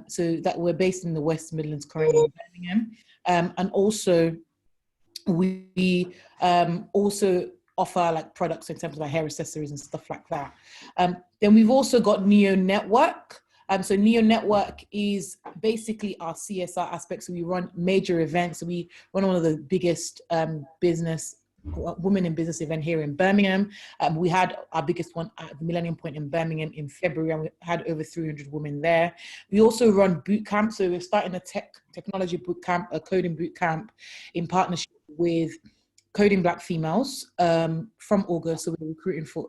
So that we're based in the West Midlands, currently in Birmingham. And also, we also offer like products in terms of like hair accessories and stuff like that. Then we've also got Niyo Network. So Niyo Network is basically our CSR aspect. So we run major events. So we run one of the biggest women in business event here in Birmingham. We had our biggest one at the Millennium Point in Birmingham in February, and we had over 300 women there. We also run boot camp. So we're starting a technology boot camp, a coding boot camp in partnership with Coding Black Females from August. So we're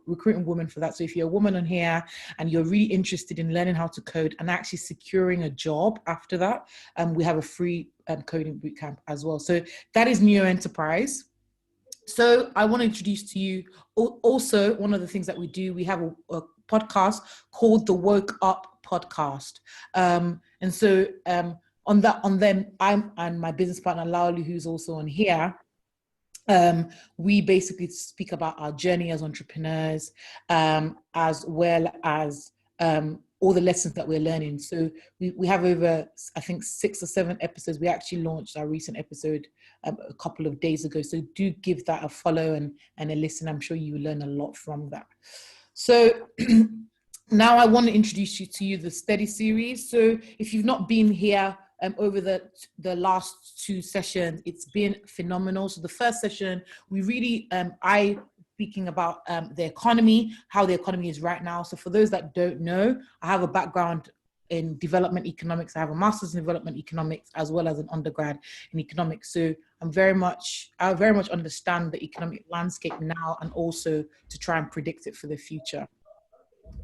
recruiting women for that. So if you're a woman on here and you're really interested in learning how to code and actually securing a job after that, we have a free coding bootcamp as well. So that is Niyo Enterprise. So I want to introduce to you also one of the things that we do. We have a podcast called the Woke Up Podcast. And so on them, I'm and my business partner Olaoluwa, who's also on here. We basically speak about our journey as entrepreneurs, as well as all the lessons that we're learning. So we have over, I think, 6 or 7 episodes. We actually launched our recent episode a couple of days ago. So do give that a follow and a listen. I'm sure you will learn a lot from that. So now I want to introduce you to the study series. So if you've not been here over the last 2 sessions, it's been phenomenal. So the first session, we really, speaking about the economy, how the economy is right now. So for those that don't know, I have a background in development economics. I have a master's in development economics as well as an undergrad in economics. So I very much understand the economic landscape now, and also to try and predict it for the future.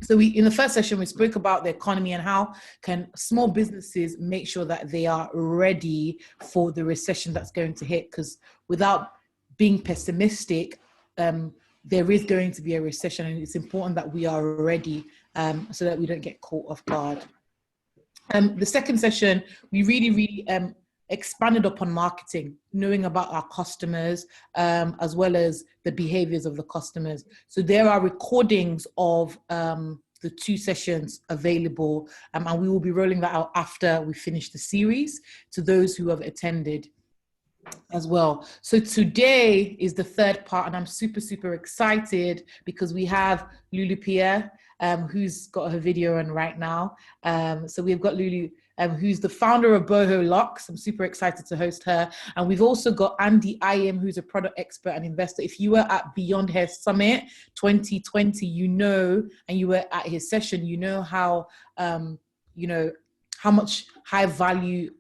So in the first session, we spoke about the economy and how can small businesses make sure that they are ready for the recession that's going to hit, because without being pessimistic, there is going to be a recession, and it's important that we are ready so that we don't get caught off guard. The second session, we really expanded upon marketing, knowing about our customers, as well as the behaviors of the customers. So there are recordings of the 2 sessions available, and we will be rolling that out after we finish the series to those who have attended as well. So today is the 3rd part, and I'm super excited because we have Lulu Pierre, who's got her video on right now. So we've got Lulu, who's the founder of Boho Locs. I'm super excited to host her. And we've also got Andy Ayim, who's a product expert and investor. If you were at Beyond Hair Summit 2020, you know, and you were at his session, you know how, how much high value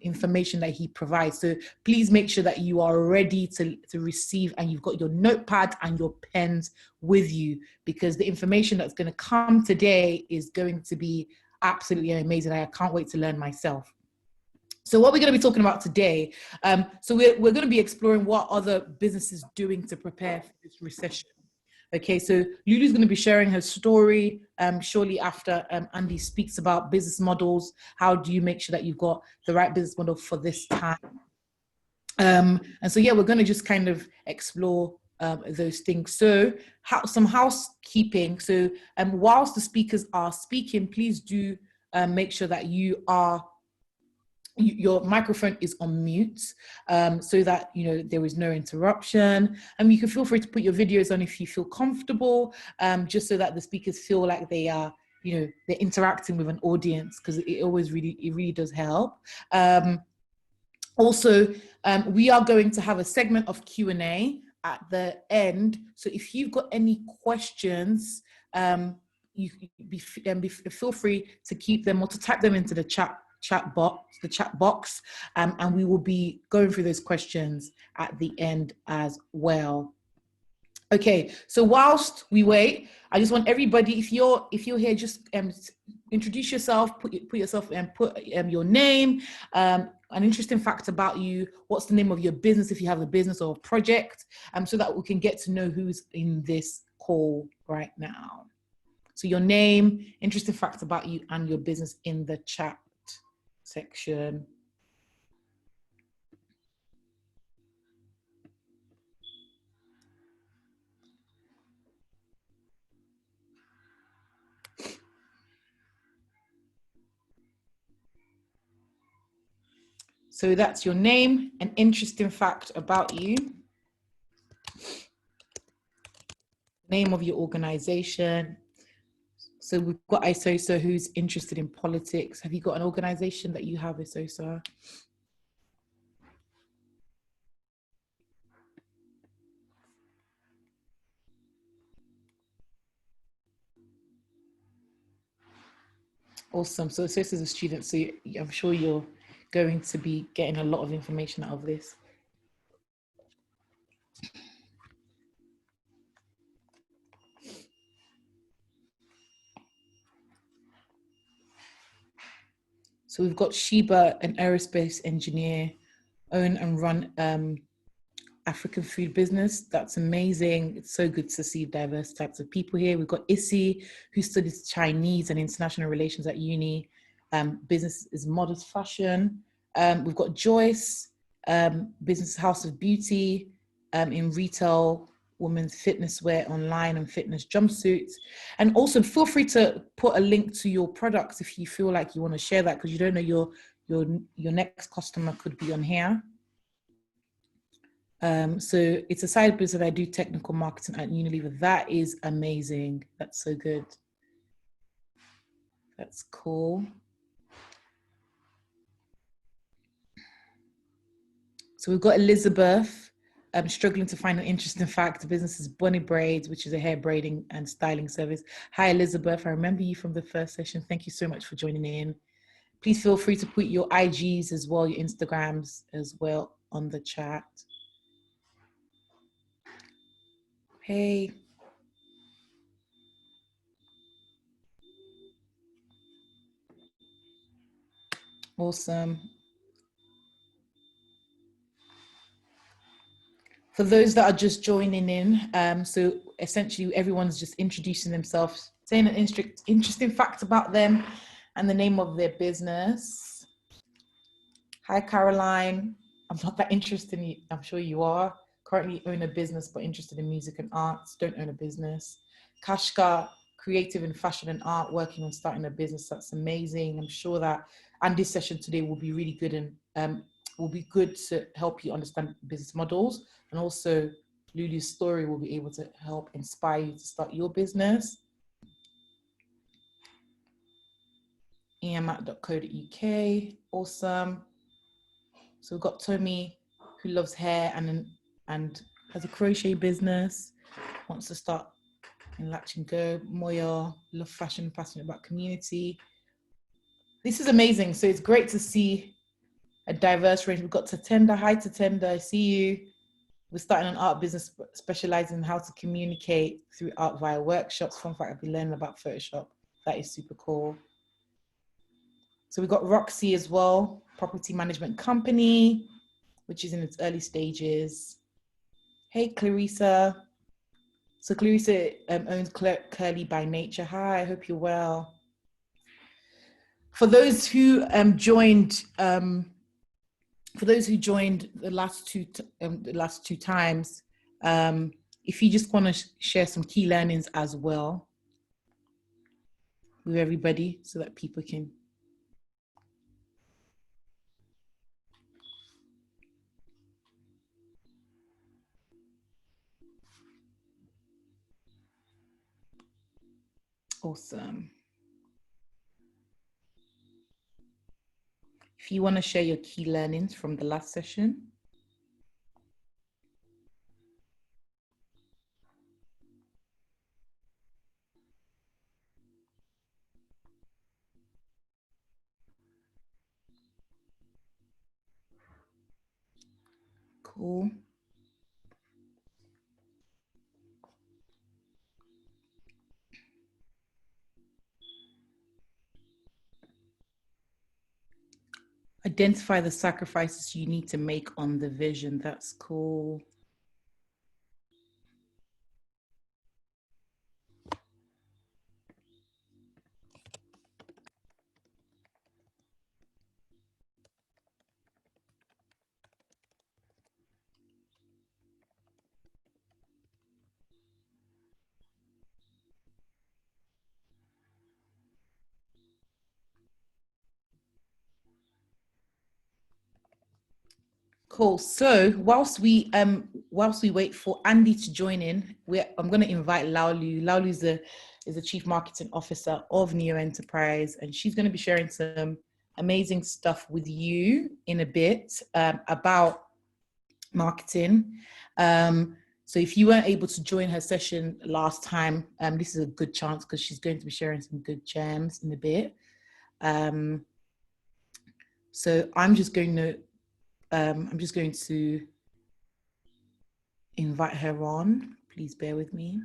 information that he provides. So please make sure that you are ready to receive, and you've got your notepad and your pens with you, because the information that's going to come today is going to be absolutely amazing. I can't wait to learn myself. So what we're going to be talking about today, so we're going to be exploring what other businesses doing to prepare for this recession. Okay, so Lulu's going to be sharing her story shortly after Andy speaks about business models. How do you make sure that you've got the right business model for this time? And so, yeah, we're going to just kind of explore those things. So some housekeeping. So whilst the speakers are speaking, please do make sure that your microphone is on mute, so that there is no interruption. And you can feel free to put your videos on if you feel comfortable, just so that the speakers feel like they are they're interacting with an audience, because it really does help. Also, we are going to have a segment of Q&A at the end. So if you've got any questions, you feel free to keep them or to type them into the chat box, and we will be going through those questions at the end as well. Okay, so whilst we wait, I just want everybody, if you're here, just introduce yourself, put yourself and put your name, an interesting fact about you, what's the name of your business if you have a business or a project, so that we can get to know who's in this call right now. So your name, interesting facts about you, and your business in the chat section. So that's your name, an interesting fact about you, name of your organization. So we've got Isosa, who's interested in politics. Have you got an organization that you have, Isosa? Awesome. So Isosa is a student, so I'm sure you're going to be getting a lot of information out of this. So we've got Sheba, an aerospace engineer, own and run African food business. That's amazing. It's so good to see diverse types of people here. We've got Issy, who studies Chinese and international relations at uni. Business is modest fashion. We've got Joyce, business House of Beauty, in retail, women's fitness wear online and fitness jumpsuits. And also feel free to put a link to your products if you feel like you want to share that, because you don't know your next customer could be on here. So it's a side business that I do technical marketing at Unilever. That is amazing. That's so good. That's cool. So we've got Elizabeth, struggling to find an interesting fact. The business is Bunny Braids, which is a hair braiding and styling service. Hi, Elizabeth. I remember you from the first session. Thank you so much for joining in. Please feel free to put your IGs as well, your Instagrams as well on the chat. Hey. Awesome. For those that are just joining in, so essentially everyone's just introducing themselves, saying an interesting fact about them and the name of their business. Hi, Caroline. I'm not that interested in you. I'm sure you are. Currently own a business, but interested in music and arts. Don't own a business. Kashka, creative in fashion and art, working on starting a business. That's amazing. I'm sure that, and this session today will be really good and will be good to help you understand business models. And also Lulu's story will be able to help inspire you to start your business. emat.co.uk. Awesome. So we've got Tommy, who loves hair and has a crochet business, wants to start in Latch and Go. Moya, love fashion, passionate about community. This is amazing. So it's great to see a diverse range. We've got Tatenda. Hi, Tatenda. I see you. We're starting an art business specializing in how to communicate through art via workshops. Fun fact, I've been learning about Photoshop. That is super cool. So we've got Roxy as well, property management company, which is in its early stages. Hey, Clarissa. So Clarissa owns Curly by Nature. Hi, I hope you're well. For those who joined the last two times, if you just want to share some key learnings as well with everybody so that people can. Awesome. If you want to share your key learnings from the last session. Cool. Identify the sacrifices you need to make on the vision. That's cool. Cool. So whilst we wait for Andy to join in, I'm going to invite Laulu. Laulu is the Chief Marketing Officer of Niyo Enterprise, and she's going to be sharing some amazing stuff with you in a bit about marketing. So if you weren't able to join her session last time, this is a good chance because she's going to be sharing some good gems in a bit. So I'm just going to invite her on. Please bear with me.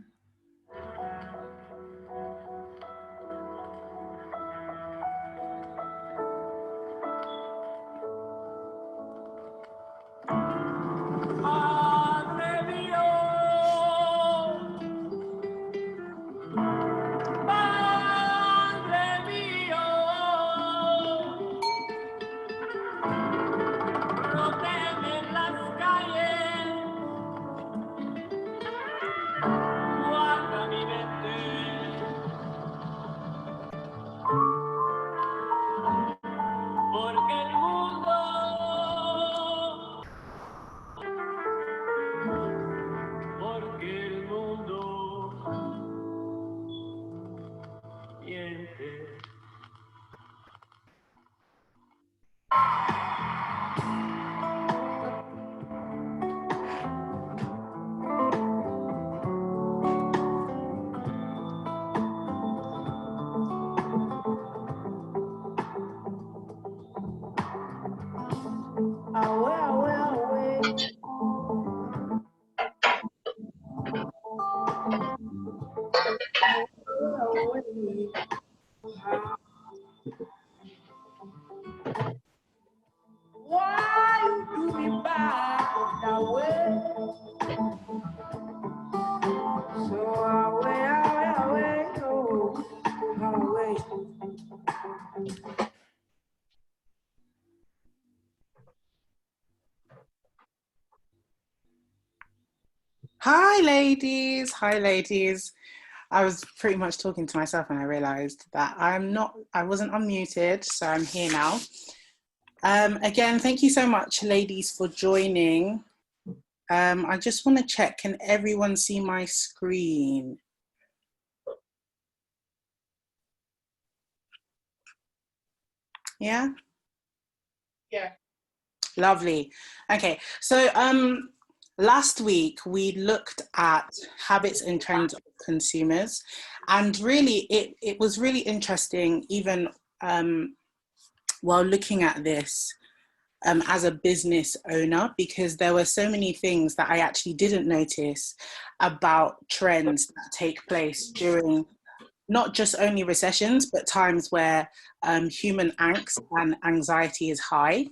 Why you do me back that way? So away, oh, away. Hi, ladies. Hi, ladies. I was pretty much talking to myself and I realized that I wasn't unmuted, so I'm here now. Again, thank you so much, ladies, for joining. I just want to check, can everyone see my screen? Yeah? Yeah. Lovely. Okay, so last week we looked at habits and trends of consumers, and really it was really interesting, even while looking at this as a business owner, because there were so many things that I actually didn't notice about trends that take place during not just only recessions, but times where human angst and anxiety is high.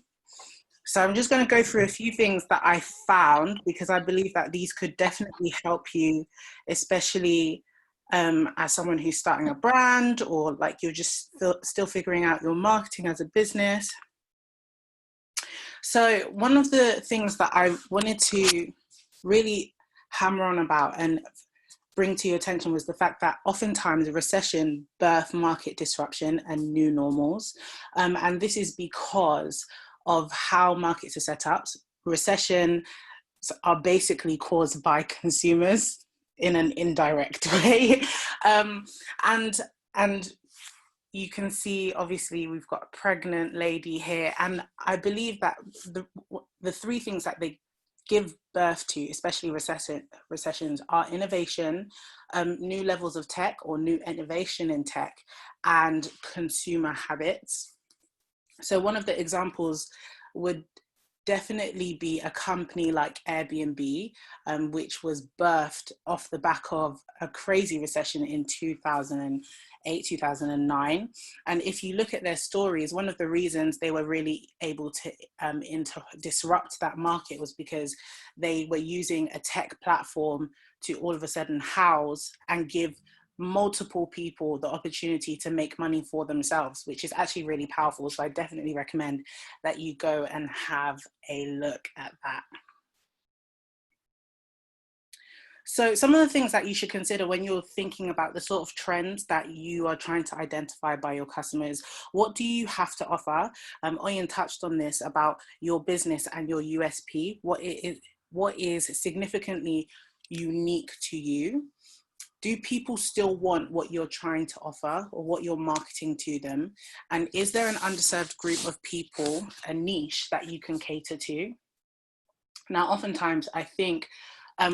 So I'm just going to go through a few things that I found, because I believe that these could definitely help you, especially as someone who's starting a brand, or like you're just still figuring out your marketing as a business. So one of the things that I wanted to really hammer on about and bring to your attention was the fact that oftentimes a recession births market disruption and new normals. And this is because of how markets are set up. Recessions are basically caused by consumers in an indirect way. And you can see, obviously, we've got a pregnant lady here. And I believe that the three things that they give birth to, especially recessions, are innovation, new levels of tech or new innovation in tech, and consumer habits. So one of the examples would definitely be a company like Airbnb, which was birthed off the back of a crazy recession in 2008, 2009. And if you look at their stories, one of the reasons they were really able to disrupt that market was because they were using a tech platform to all of a sudden house and give multiple people the opportunity to make money for themselves, which is actually really powerful. So I definitely recommend that you go and have a look at that. So some of the things that you should consider when you're thinking about the sort of trends that you are trying to identify by your customers, what do you have to offer? Oyin touched on this about your business and your USP, what is significantly unique to you. Do people still want what you're trying to offer or what you're marketing to them? And is there an underserved group of people, a niche that you can cater to? Now, oftentimes I think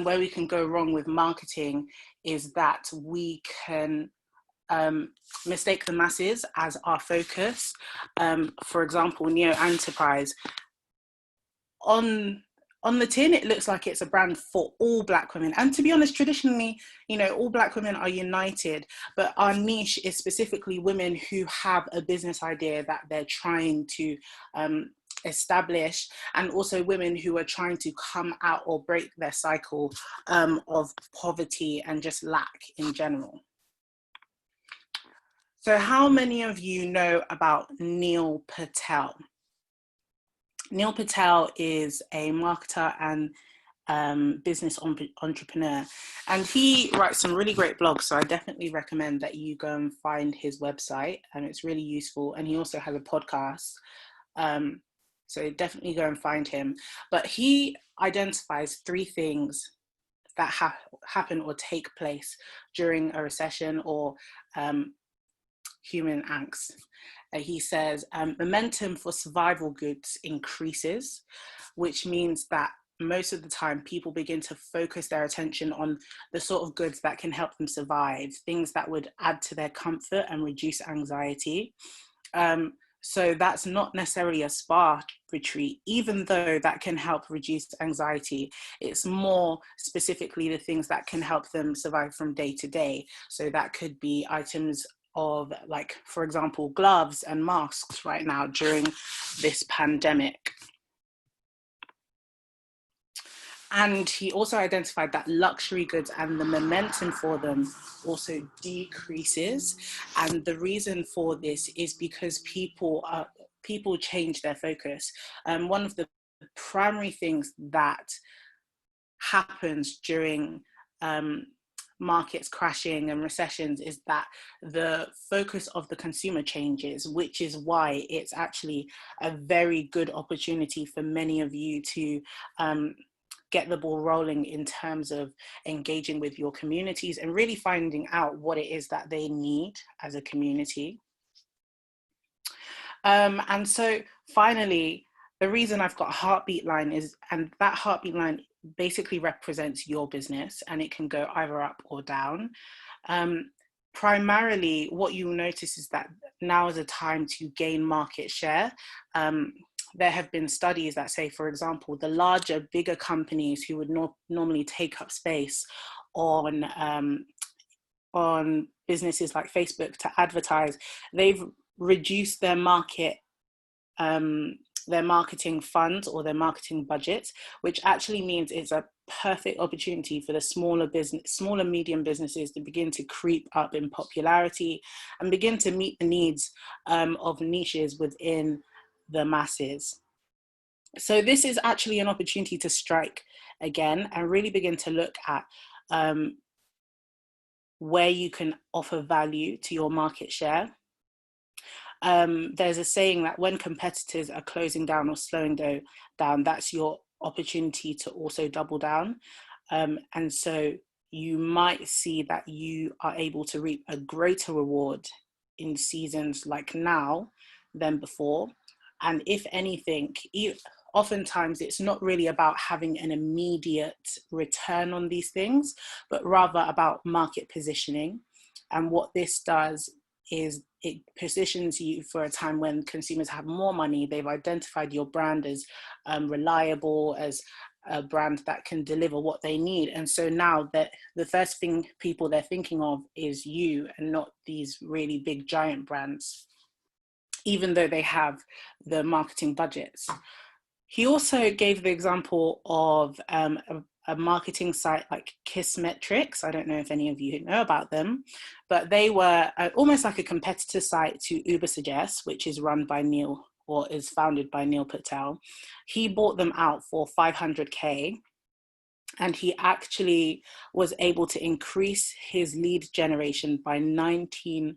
where we can go wrong with marketing is that we can mistake the masses as our focus. For example, Niyo Enterprise, on the tin, it looks like it's a brand for all Black women. And to be honest, traditionally, you know, all Black women are united, but our niche is specifically women who have a business idea that they're trying to establish, and also women who are trying to come out or break their cycle of poverty and just lack in general. So how many of you know about Neil Patel? Neil Patel is a marketer and business entrepreneur, and he writes some really great blogs, so I definitely recommend that you go and find his website, and it's really useful. And he also has a podcast, so definitely go and find him. But he identifies 3 things that happen or take place during a recession or human angst. He says momentum for survival goods increases, which means that most of the time people begin to focus their attention on the sort of goods that can help them survive, things that would add to their comfort and reduce anxiety. So that's not necessarily a spa retreat, even though that can help reduce anxiety. It's more specifically the things that can help them survive from day to day. So that could be items of, like, for example, gloves and masks right now during this pandemic. And he also identified that luxury goods and the momentum for them also decreases. And the reason for this is because people change their focus. One of the primary things that happens during markets crashing and recessions is that the focus of the consumer changes, which is why it's actually a very good opportunity for many of you to get the ball rolling in terms of engaging with your communities and really finding out what it is that they need as a community. And so finally, the reason I've got a heartbeat line is, and that heartbeat line basically represents your business, and it can go either up or down. Primarily, what you'll notice is that now is a time to gain market share. There have been studies that say, for example, the larger, bigger companies who would normally take up space on businesses like Facebook to advertise, they've reduced their marketing funds or their marketing budgets, which actually means it's a perfect opportunity for the smaller medium businesses to begin to creep up in popularity and begin to meet the needs of niches within the masses. So this is actually an opportunity to strike again and really begin to look at where you can offer value to your market share. There's a saying that when competitors are closing down or slowing down, that's your opportunity to also double down. And so you might see that you are able to reap a greater reward in seasons like now than before. And if anything, oftentimes it's not really about having an immediate return on these things, but rather about market positioning. And what this does is it positions you for a time when consumers have more money. They've identified your brand as reliable, as a brand that can deliver what they need. And so now that the first thing people they're thinking of is you and not these really big giant brands, even though they have the marketing budgets. He also gave the example of a marketing site like Kissmetrics. I don't know if any of you know about them, but they were almost like a competitor site to Ubersuggest, which is run by Neil, or is founded by Neil Patel. He bought them out for $500K. And he actually was able to increase his lead generation by 19%.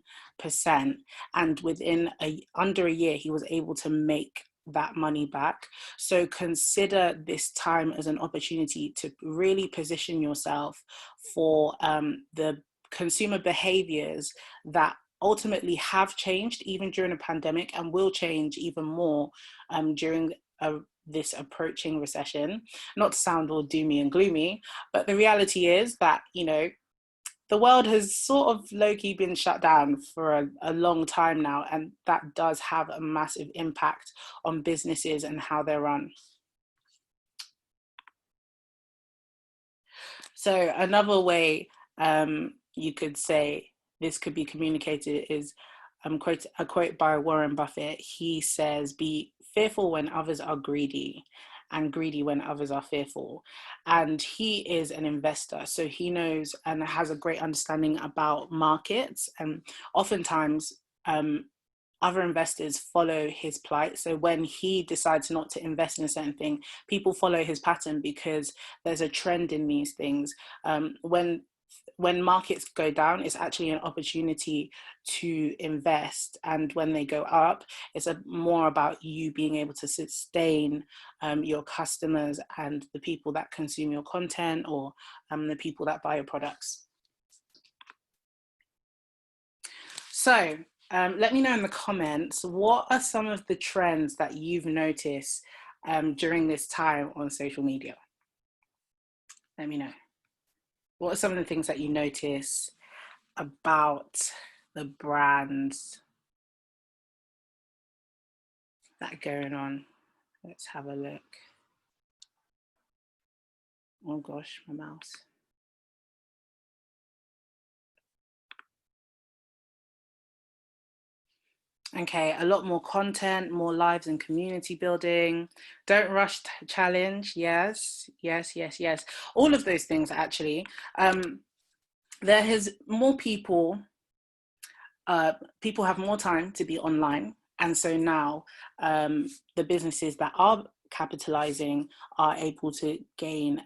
And within under a year, he was able to make that money back. So consider this time as an opportunity to really position yourself for the consumer behaviors that ultimately have changed even during a pandemic and will change even more during this approaching recession. Not to sound all doomy and gloomy, but the reality is that, you know, the world has sort of low-key been shut down for a long time now, and that does have a massive impact on businesses and how they're run. So another way you could say this could be communicated is a quote by Warren Buffett. He says, "Be fearful when others are greedy, and greedy when others are fearful." And he is an investor, so he knows and has a great understanding about markets. And oftentimes, other investors follow his plight. So when he decides not to invest in a certain thing, people follow his pattern because there's a trend in these things. When markets go down, it's actually an opportunity to invest, and when they go up, it's more about you being able to sustain your customers and the people that consume your content, or the people that buy your products. So let me know in the comments, what are some of the trends that you've noticed during this time on social media? Let me know. What are some of the things that you notice about the brands that are going on? Let's have a look. Oh gosh, my mouse. Okay, a lot more content, more lives and community building. Don't rush challenge. Yes. All of those things, actually. There has more people have more time to be online. And so now the businesses that are capitalizing are able to gain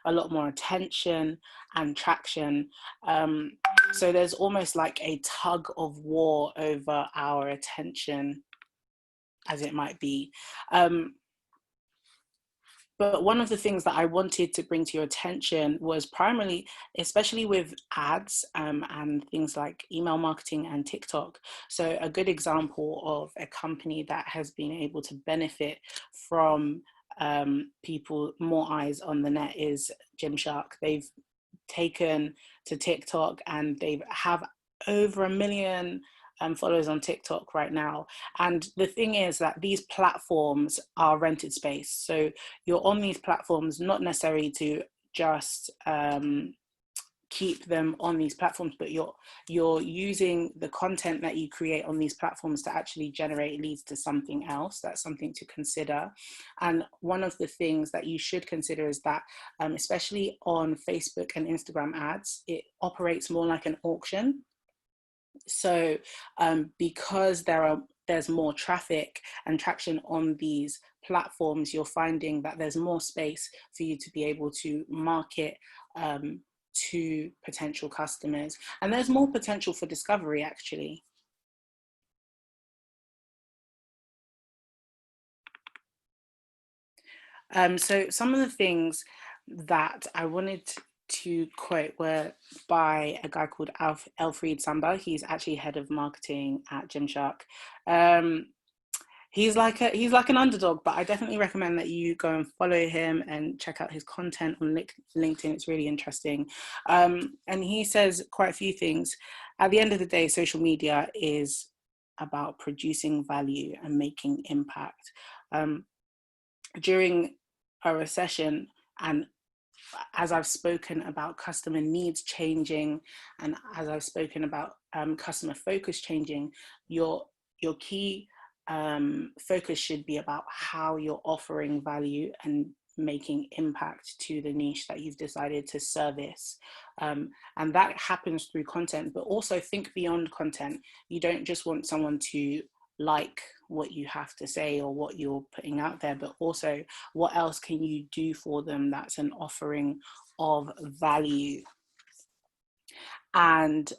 a lot more attention and traction. So there's almost like a tug of war over our attention, as it might be. But one of the things that I wanted to bring to your attention was primarily, especially with ads and things like email marketing and TikTok. So a good example of a company that has been able to benefit from people, more eyes on the net, is Gymshark. They've taken to TikTok and they have over 1 million followers on TikTok right now. And the thing is that these platforms are rented space. So you're on these platforms not necessarily to just keep them on these platforms, but you're using the content that you create on these platforms to actually generate leads to something else. That's something to consider. And one of the things that you should consider is that especially on Facebook and Instagram ads, it operates more like an auction. So because there's more traffic and traction on these platforms, you're finding that there's more space for you to be able to market to potential customers, and there's more potential for discovery, actually. So some of the things that I wanted to quote were by a guy called Alfred Samba. He's actually head of marketing at Gymshark. He's like an underdog, but I definitely recommend that you go and follow him and check out his content on LinkedIn. It's really interesting. And he says quite a few things. At the end of the day, social media is about producing value and making impact. During a recession, and as I've spoken about customer needs changing, and as I've spoken about customer focus changing, your key focus should be about how you're offering value and making impact to the niche that you've decided to service. And that happens through content, but also think beyond content. You don't just want someone to like what you have to say or what you're putting out there, but also what else can you do for them that's an offering of value. And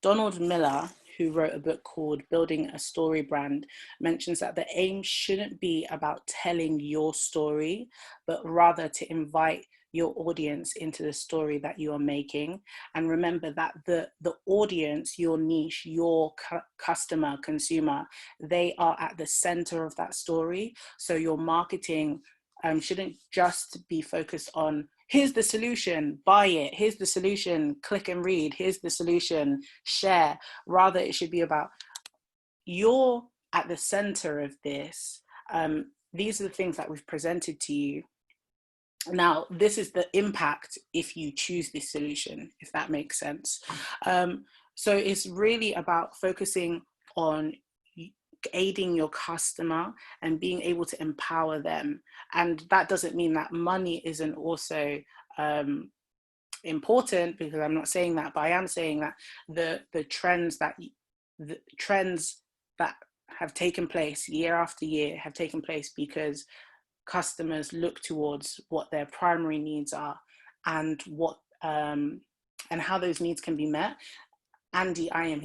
Donald Miller, who wrote a book called Building a Story Brand, mentions that the aim shouldn't be about telling your story, but rather to invite your audience into the story that you are making. And remember that the audience, your niche, your customer, consumer, they are at the center of that story. So your marketing shouldn't just be focused on, here's the solution, buy it, here's the solution, click and read, here's the solution, share. Rather, it should be about, you're at the center of this. These are the things that we've presented to you. Now, this is the impact if you choose this solution, if that makes sense. So it's really about focusing on aiding your customer and being able to empower them. And that doesn't mean that money isn't also important, because I'm not saying that, but I am saying that the trends that have taken place year after year have taken place because customers look towards what their primary needs are and what and how those needs can be met. Andy Ayim,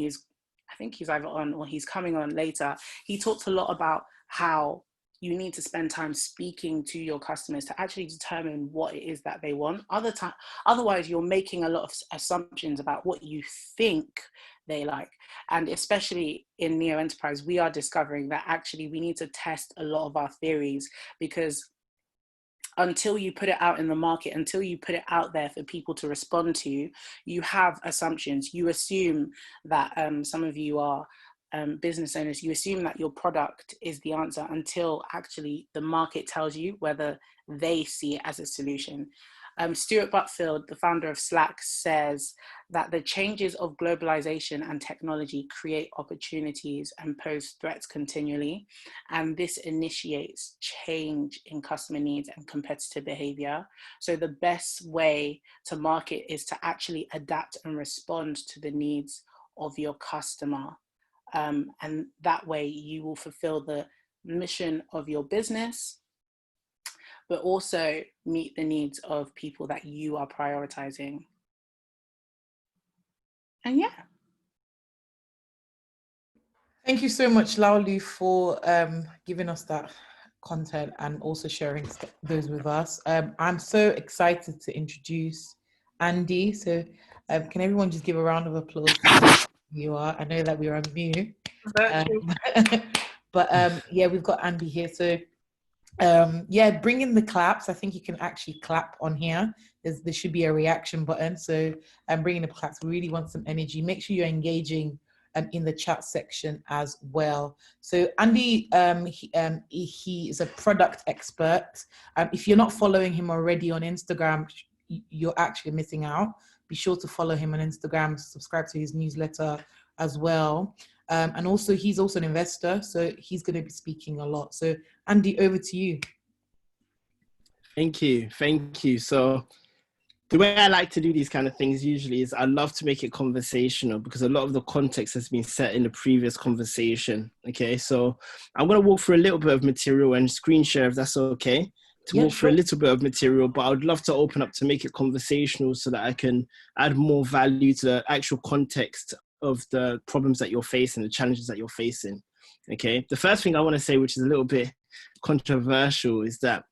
I think he's either on or he's coming on later. He talked a lot about how you need to spend time speaking to your customers to actually determine what it is that they want. Otherwise, you're making a lot of assumptions about what you think they like. And especially in Niyo Enterprise, we are discovering that actually we need to test a lot of our theories, because until you put it out in the market, until you put it out there for people to respond to, you have assumptions. You assume that some of you are business owners, you assume that your product is the answer until actually the market tells you whether they see it as a solution. Stuart Butfield, the founder of Slack, says that the changes of globalization and technology create opportunities and pose threats continually. And this initiates change in customer needs and competitor behavior. So the best way to market is to actually adapt and respond to the needs of your customer. And that way you will fulfill the mission of your business, but also meet the needs of people that you are prioritizing. And yeah. Thank you so much, Laolu, for giving us that content and also sharing those with us. I'm so excited to introduce Andy. So can everyone just give a round of applause for who you are? I know that we're on mute. But yeah, we've got Andy here. So yeah, bring in the claps. I think you can actually clap on here. There should be a reaction button. So I'm bringing the claps. We really want some energy. Make sure you're engaging in the chat section as well. So Andy, he is a product expert. If you're not following him already on Instagram, you're actually missing out. Be sure to follow him on Instagram, subscribe to his newsletter as well. And also, he's also an investor, so he's going to be speaking a lot. So Andy, over to you. Thank you. So the way I like to do these kind of things usually is I love to make it conversational, because a lot of the context has been set in the previous conversation. Okay, so I'm going to walk through a little bit of material and screen share, if that's okay, to walk through a little bit of material, but I would love to open up to make it conversational so that I can add more value to the actual context of the problems that you're facing, the challenges that you're facing. Okay, the first thing I want to say, which is a little bit controversial, is that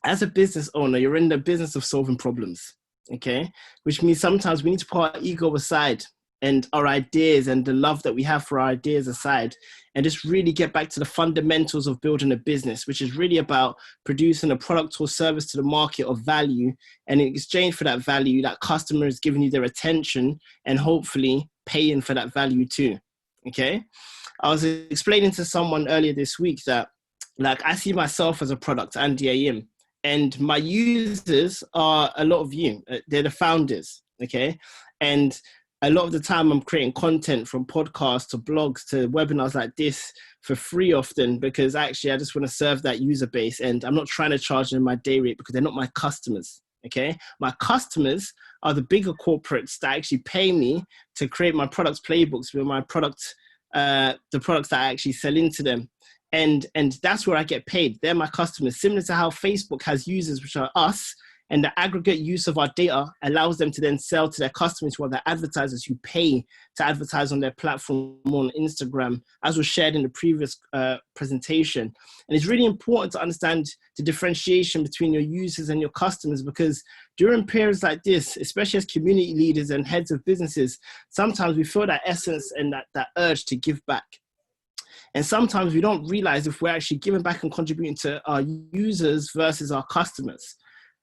as a business owner, you're in the business of solving problems. Okay, which means sometimes we need to put our ego aside and our ideas and the love that we have for our ideas aside, and just really get back to the fundamentals of building a business, which is really about producing a product or service to the market of value, and in exchange for that value, that customer is giving you their attention and hopefully paying for that value too. Okay, I was explaining to someone earlier this week that, like, I see myself as a product, Andy Ayim, and my users are a lot of you. They're the founders. Okay, and a lot of the time I'm creating content, from podcasts to blogs to webinars like this, for free often, because actually I just want to serve that user base, and I'm not trying to charge them my day rate because they're not my customers. Okay, my customers are the bigger corporates that actually pay me to create my products playbooks, where my product the products that I actually sell into them. And that's where I get paid. They're my customers, similar to how Facebook has users, which are us, and the aggregate use of our data allows them to then sell to their customers who are the advertisers who pay to advertise on their platform on Instagram, as was shared in the previous presentation. And it's really important to understand the differentiation between your users and your customers, because during periods like this, especially as community leaders and heads of businesses, sometimes we feel that essence and that urge to give back. And sometimes we don't realize if we're actually giving back and contributing to our users versus our customers.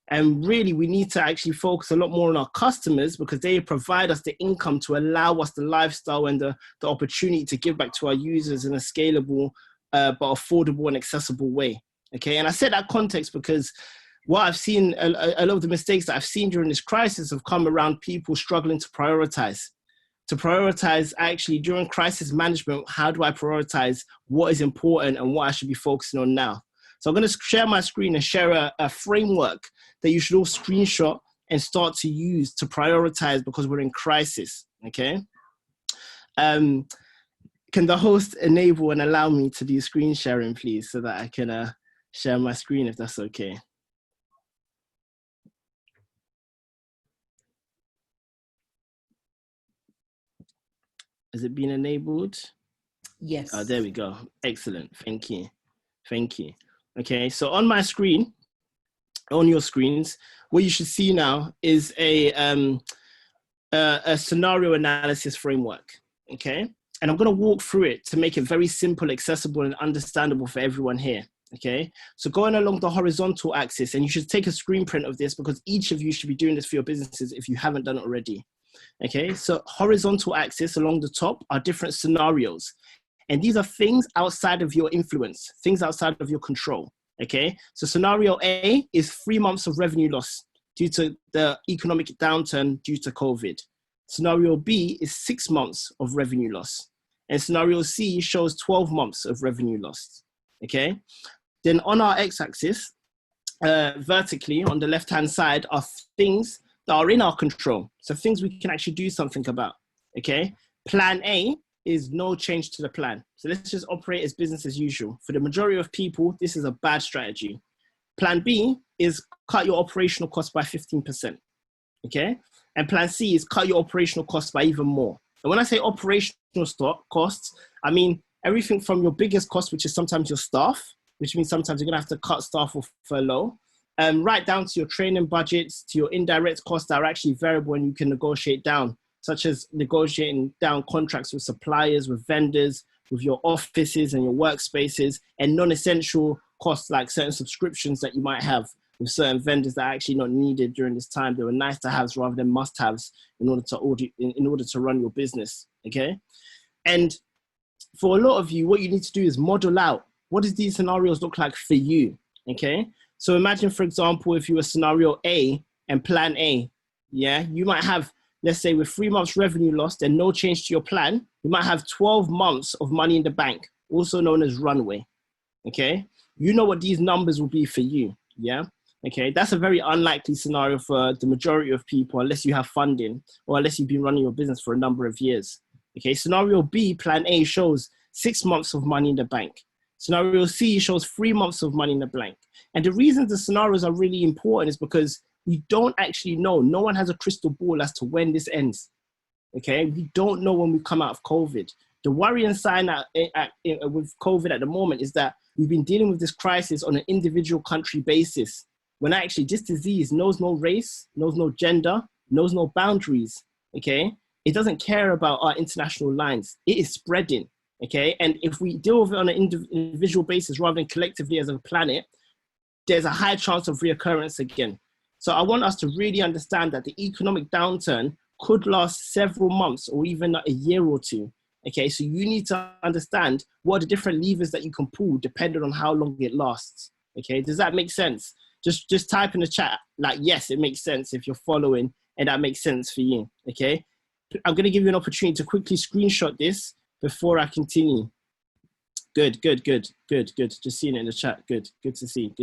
And really, we need to actually focus a lot more on our customers, because they provide us the income to allow us the lifestyle and the opportunity to give back to our users in a scalable, but affordable and accessible way. Okay. And I said that context because what I've seen, a lot of the mistakes that I've seen during this crisis have come around people struggling to prioritize. Actually during crisis management, how do I prioritize what is important and what I should be focusing on now? So I'm going to share my screen and share a framework that you should all screenshot and start to use to prioritize, because we're in crisis, okay? Can the host enable and allow me to do screen sharing, please, so that I can share my screen, if that's okay? Has it been enabled? Yes. Oh, there we go. Excellent. Thank you. Thank you. Okay, so on my screen, on your screens, what you should see now is a scenario analysis framework, okay? And I'm gonna walk through it to make it very simple, accessible, and understandable for everyone here, okay? So going along the horizontal axis, and you should take a screen print of this because each of you should be doing this for your businesses if you haven't done it already, okay? So horizontal axis along the top are different scenarios. And these are things outside of your influence, things outside of your control, okay? So scenario A is 3 months of revenue loss due to the economic downturn due to COVID. Scenario B is 6 months of revenue loss. And scenario C shows 12 months of revenue loss, okay? Then on our x-axis, vertically on the left-hand side are things that are in our control. So things we can actually do something about, okay? Plan A is no change to the plan. So let's just operate as business as usual. For the majority of people, this is a bad strategy. Plan B is cut your operational costs by 15%, okay? And plan C is cut your operational costs by even more. And when I say operational costs, I mean everything from your biggest cost, which is sometimes your staff, which means sometimes you're gonna have to cut staff or furlough, right down to your training budgets, to your indirect costs that are actually variable and you can negotiate down, such as negotiating down contracts with suppliers, with vendors, with your offices and your workspaces, and non-essential costs like certain subscriptions that you might have with certain vendors that are actually not needed during this time. They were nice to haves rather than must haves in order to run your business, okay? And for a lot of you, what you need to do is model out, what does these scenarios look like for you, okay? So imagine, for example, if you were scenario A and plan A, yeah, you might have, let's say with 3 months revenue lost and no change to your plan, you might have 12 months of money in the bank, also known as runway, okay? You know what these numbers will be for you, yeah? Okay, that's a very unlikely scenario for the majority of people unless you have funding or unless you've been running your business for a number of years. Okay, scenario B, plan A shows 6 months of money in the bank. Scenario C shows 3 months of money in the bank. And the reason the scenarios are really important is because we don't actually know. No one has a crystal ball as to when this ends. Okay, we don't know when we come out of COVID. The worrying sign with COVID at the moment is that we've been dealing with this crisis on an individual country basis, when actually this disease knows no race, knows no gender, knows no boundaries, okay? It doesn't care about our international lines. It is spreading, okay? And if we deal with it on an individual basis rather than collectively as a planet, there's a high chance of reoccurrence again. So I want us to really understand that the economic downturn could last several months or even a year or two, okay? So you need to understand what are the different levers that you can pull depending on how long it lasts, okay? Does that make sense? Just type in the chat, like, yes, it makes sense if you're following and that makes sense for you, okay? I'm gonna give you an opportunity to quickly screenshot this before I continue. Good. Just seeing it in the chat, good to see,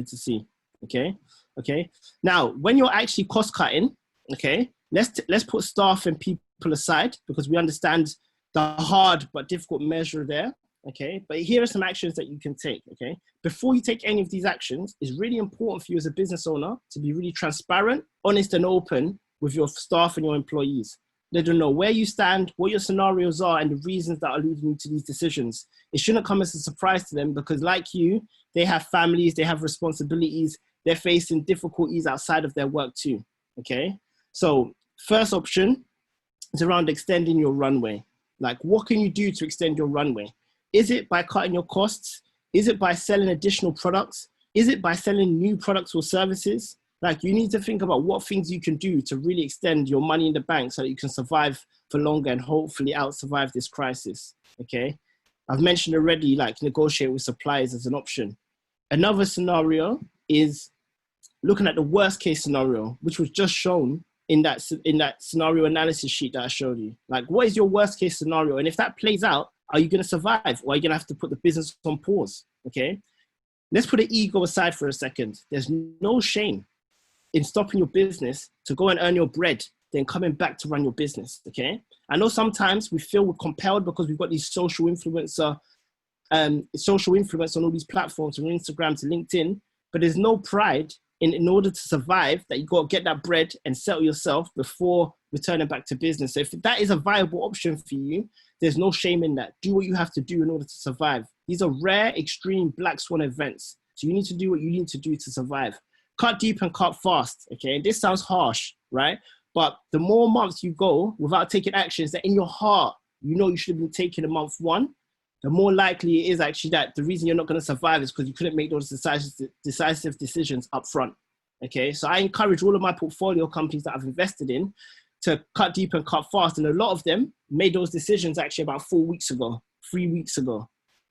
okay? Now, when you're actually cost cutting, okay, let's put staff and people aside because we understand the hard but difficult measure there. Okay, but here are some actions that you can take. Okay, before you take any of these actions, it's really important for you as a business owner to be really transparent, honest, and open with your staff and your employees. Let them know where you stand, what your scenarios are, and the reasons that are leading you to these decisions. It shouldn't come as a surprise to them because, like you, they have families, they have responsibilities, they're facing difficulties outside of their work too. Okay, so first option is around extending your runway. Like, what can you do to extend your runway? Is it by cutting your costs? Is it by selling additional products? Is it by selling new products or services? Like, you need to think about what things you can do to really extend your money in the bank so that you can survive for longer and hopefully out-survive this crisis, okay? I've mentioned already, like, negotiate with suppliers as an option. Another scenario is looking at the worst case scenario, which was just shown in that scenario analysis sheet that I showed you. Like, what is your worst case scenario? And if that plays out, are you going to survive, or are you going to have to put the business on pause? Okay, let's put the ego aside for a second. There's no shame in stopping your business to go and earn your bread, then coming back to run your business. Okay, I know sometimes we feel we're compelled because we've got these social influence on all these platforms, from Instagram to LinkedIn, but there's no pride in order to survive that you got to get that bread and settle yourself before returning back to business. So if that is a viable option for you, there's no shame in that. Do what you have to do in order to survive. These are rare, extreme black swan events. So you need to do what you need to do to survive. Cut deep and cut fast, okay? And this sounds harsh, right? But the more months you go without taking actions that in your heart, you know you should have been taking in month one, the more likely it is actually that the reason you're not going to survive is because you couldn't make those decisive decisions up front, okay? So I encourage all of my portfolio companies that I've invested in to cut deep and cut fast. And a lot of them made those decisions actually about 4 weeks ago, 3 weeks ago,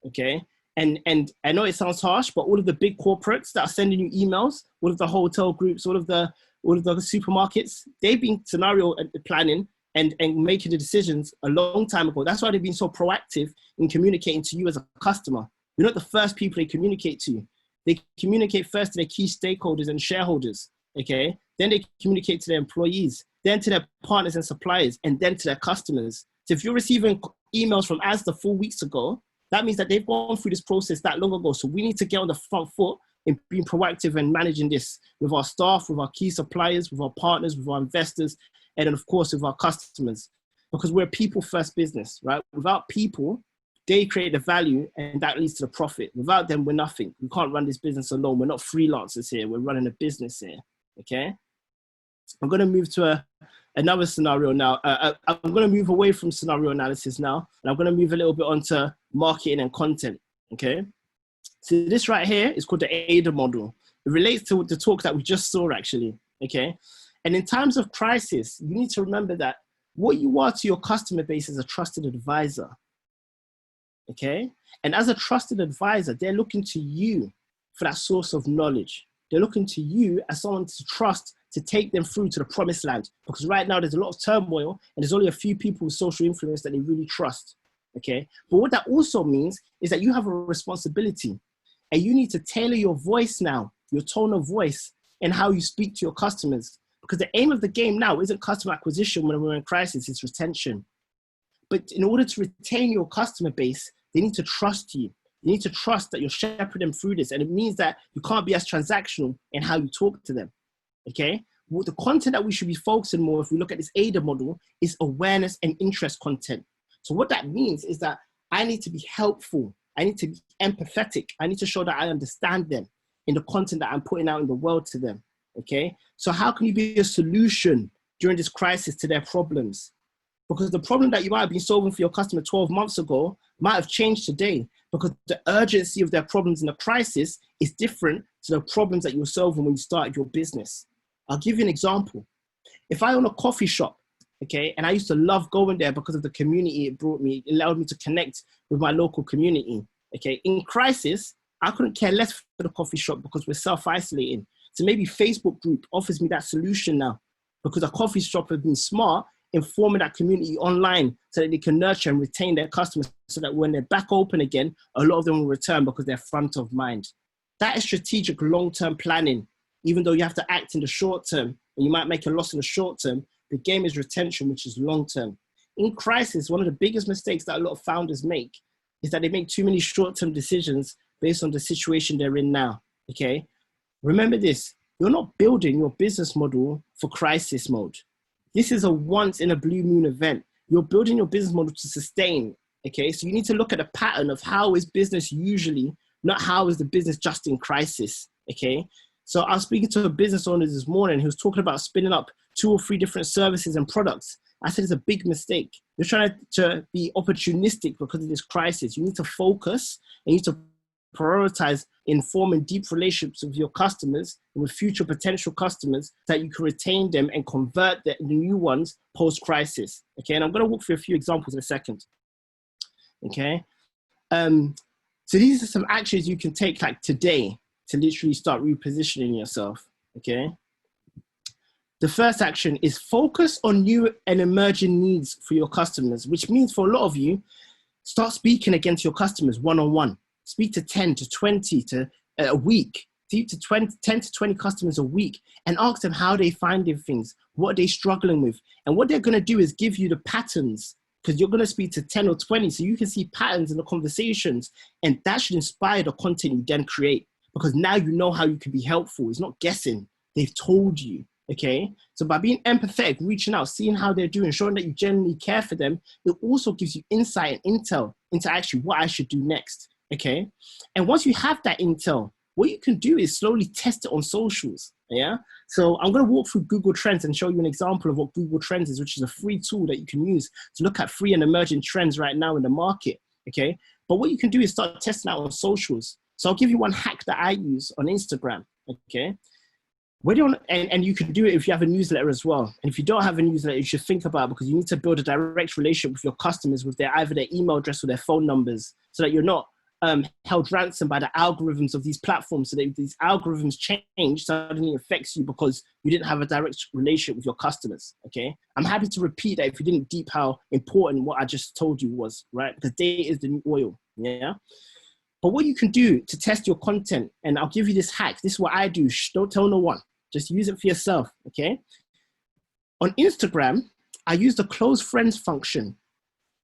okay? And I know it sounds harsh, but all of the big corporates that are sending you emails, all of the hotel groups, all of the supermarkets, they've been scenario planning and making the decisions a long time ago. That's why they've been so proactive in communicating to you as a customer. You're not the first people they communicate to. They communicate first to their key stakeholders and shareholders, okay? Then they communicate to their employees, then to their partners and suppliers, and then to their customers. So if you're receiving emails from Asda 4 weeks ago, that means that they've gone through this process that long ago. So we need to get on the front foot in being proactive and managing this with our staff, with our key suppliers, with our partners, with our investors, and then of course with our customers, because we're a people first business, right? Without people, they create the value and that leads to the profit. Without them, we're nothing. We can't run this business alone. We're not freelancers here. We're running a business here, okay? I'm going to move to another scenario now. I'm going to move away from scenario analysis now, and I'm going to move a little bit onto marketing and content, okay? So this right here is called the ADA model. It relates to the talk that we just saw actually, okay? And in times of crisis, you need to remember that what you are to your customer base is a trusted advisor, okay? And as a trusted advisor, they're looking to you for that source of knowledge. They're looking to you as someone to trust to take them through to the promised land. Because right now there's a lot of turmoil and there's only a few people with social influence that they really trust, okay? But what that also means is that you have a responsibility and you need to tailor your voice now, your tone of voice and how you speak to your customers. Because the aim of the game now isn't customer acquisition when we're in crisis, it's retention. But in order to retain your customer base, they need to trust you. You need to trust that you're shepherding them through this. And it means that you can't be as transactional in how you talk to them, okay? Well, the content that we should be focusing more, if we look at this ADA model, is awareness and interest content. So what that means is that I need to be helpful. I need to be empathetic. I need to show that I understand them in the content that I'm putting out in the world to them, okay? So how can you be a solution during this crisis to their problems? Because the problem that you might have been solving for your customer 12 months ago might have changed today, because the urgency of their problems in the crisis is different to the problems that you were solving when you started your business. I'll give you an example. If I own a coffee shop, okay, and I used to love going there because of the community it brought me, it allowed me to connect with my local community, okay? In crisis, I couldn't care less for the coffee shop because we're self-isolating. So maybe Facebook group offers me that solution now because a coffee shop has been smart in forming that community online so that they can nurture and retain their customers so that when they're back open again, a lot of them will return because they're front of mind. That is strategic long-term planning. Even though you have to act in the short term and you might make a loss in the short term, the game is retention, which is long-term. in crisis, one of the biggest mistakes that a lot of founders make is that they make too many short-term decisions based on the situation they're in now, okay? Remember this, you're not building your business model for crisis mode. This is a once in a blue moon event. You're building your business model to sustain, okay? So you need to look at the pattern of how is business usually, not how is the business just in crisis, okay? So I was speaking to a business owner this morning who was talking about spinning up 2 or 3 different services and products. I said it's a big mistake. You're trying to be opportunistic because of this crisis. You need to focus and you need to prioritize in forming deep relationships with your customers and with future potential customers so that you can retain them and convert the new ones post-crisis. Okay, and I'm going to walk through a few examples in a second. Okay, so these are some actions you can take like today to literally start repositioning yourself. Okay, the first action is focus on new and emerging needs for your customers, which means for a lot of you, start speaking against your customers one-on-one. Speak to 10 to 20 to a week, speak to 10 to 20 customers a week and ask them how they finding things, what are they struggling with. And what they're going to do is give you the patterns, because you're going to speak to 10 or 20 so you can see patterns in the conversations, and that should inspire the content you then create, because now you know how you can be helpful. It's not guessing. They've told you. Okay, so by being empathetic, reaching out, seeing how they're doing, showing that you genuinely care for them, it also gives you insight and intel into actually what I should do next. Okay, and once you have that intel, what you can do is slowly test it on socials. Yeah, so I'm going to walk through Google Trends and show you an example of what Google Trends is, which is a free tool that you can use to look at free and emerging trends right now in the market. Okay, but what you can do is start testing out on socials. So I'll give you one hack that I use on Instagram. Okay, and you can do it if you have a newsletter as well. And if you don't have a newsletter, you should think about it, because you need to build a direct relationship with your customers with either their email address or their phone numbers, so that you're not held ransom by the algorithms of these platforms, so that if these algorithms change, suddenly affects you because you didn't have a direct relationship with your customers. Okay, I'm happy to repeat that if you didn't deep how important what I just told you was, right? Because data is the new oil. Yeah. But what you can do to test your content, and I'll give you this hack. This is what I do. Don't tell no one. Just use it for yourself. Okay. On Instagram, I use the close friends function.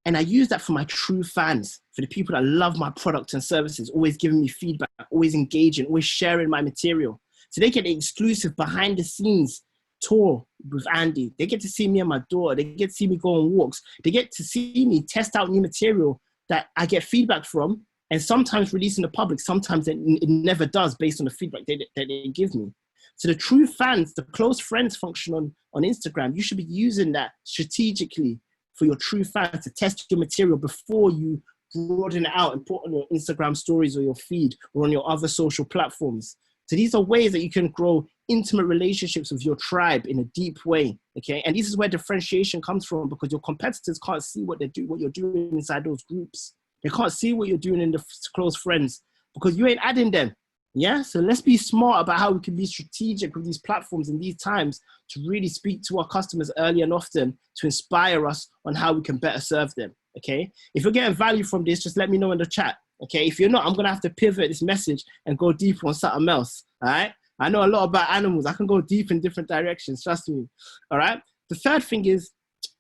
And I use that for my true fans, for the people that love my products and services, always giving me feedback, always engaging, always sharing my material. So they get an exclusive behind the scenes tour with Andy. They get to see me on my door. They get to see me go on walks. They get to see me test out new material that I get feedback from, and sometimes release in the public. Sometimes it never does based on the feedback that they give me. So the true fans, the close friends function on Instagram, you should be using that strategically for your true fans to test your material before you broaden it out and put on your Instagram stories or your feed or on your other social platforms. So these are ways that you can grow intimate relationships with your tribe in a deep way, okay? And this is where differentiation comes from, because your competitors can't see what you're doing inside those groups. They can't see what you're doing in the close friends because you ain't adding them. Yeah, so let's be smart about how we can be strategic with these platforms in these times to really speak to our customers early and often to inspire us on how we can better serve them, okay? If you're getting value from this, just let me know in the chat, okay? If you're not, I'm going to have to pivot this message and go deeper on something else, all right? I know a lot about animals. I can go deep in different directions, trust me, all right? The third thing is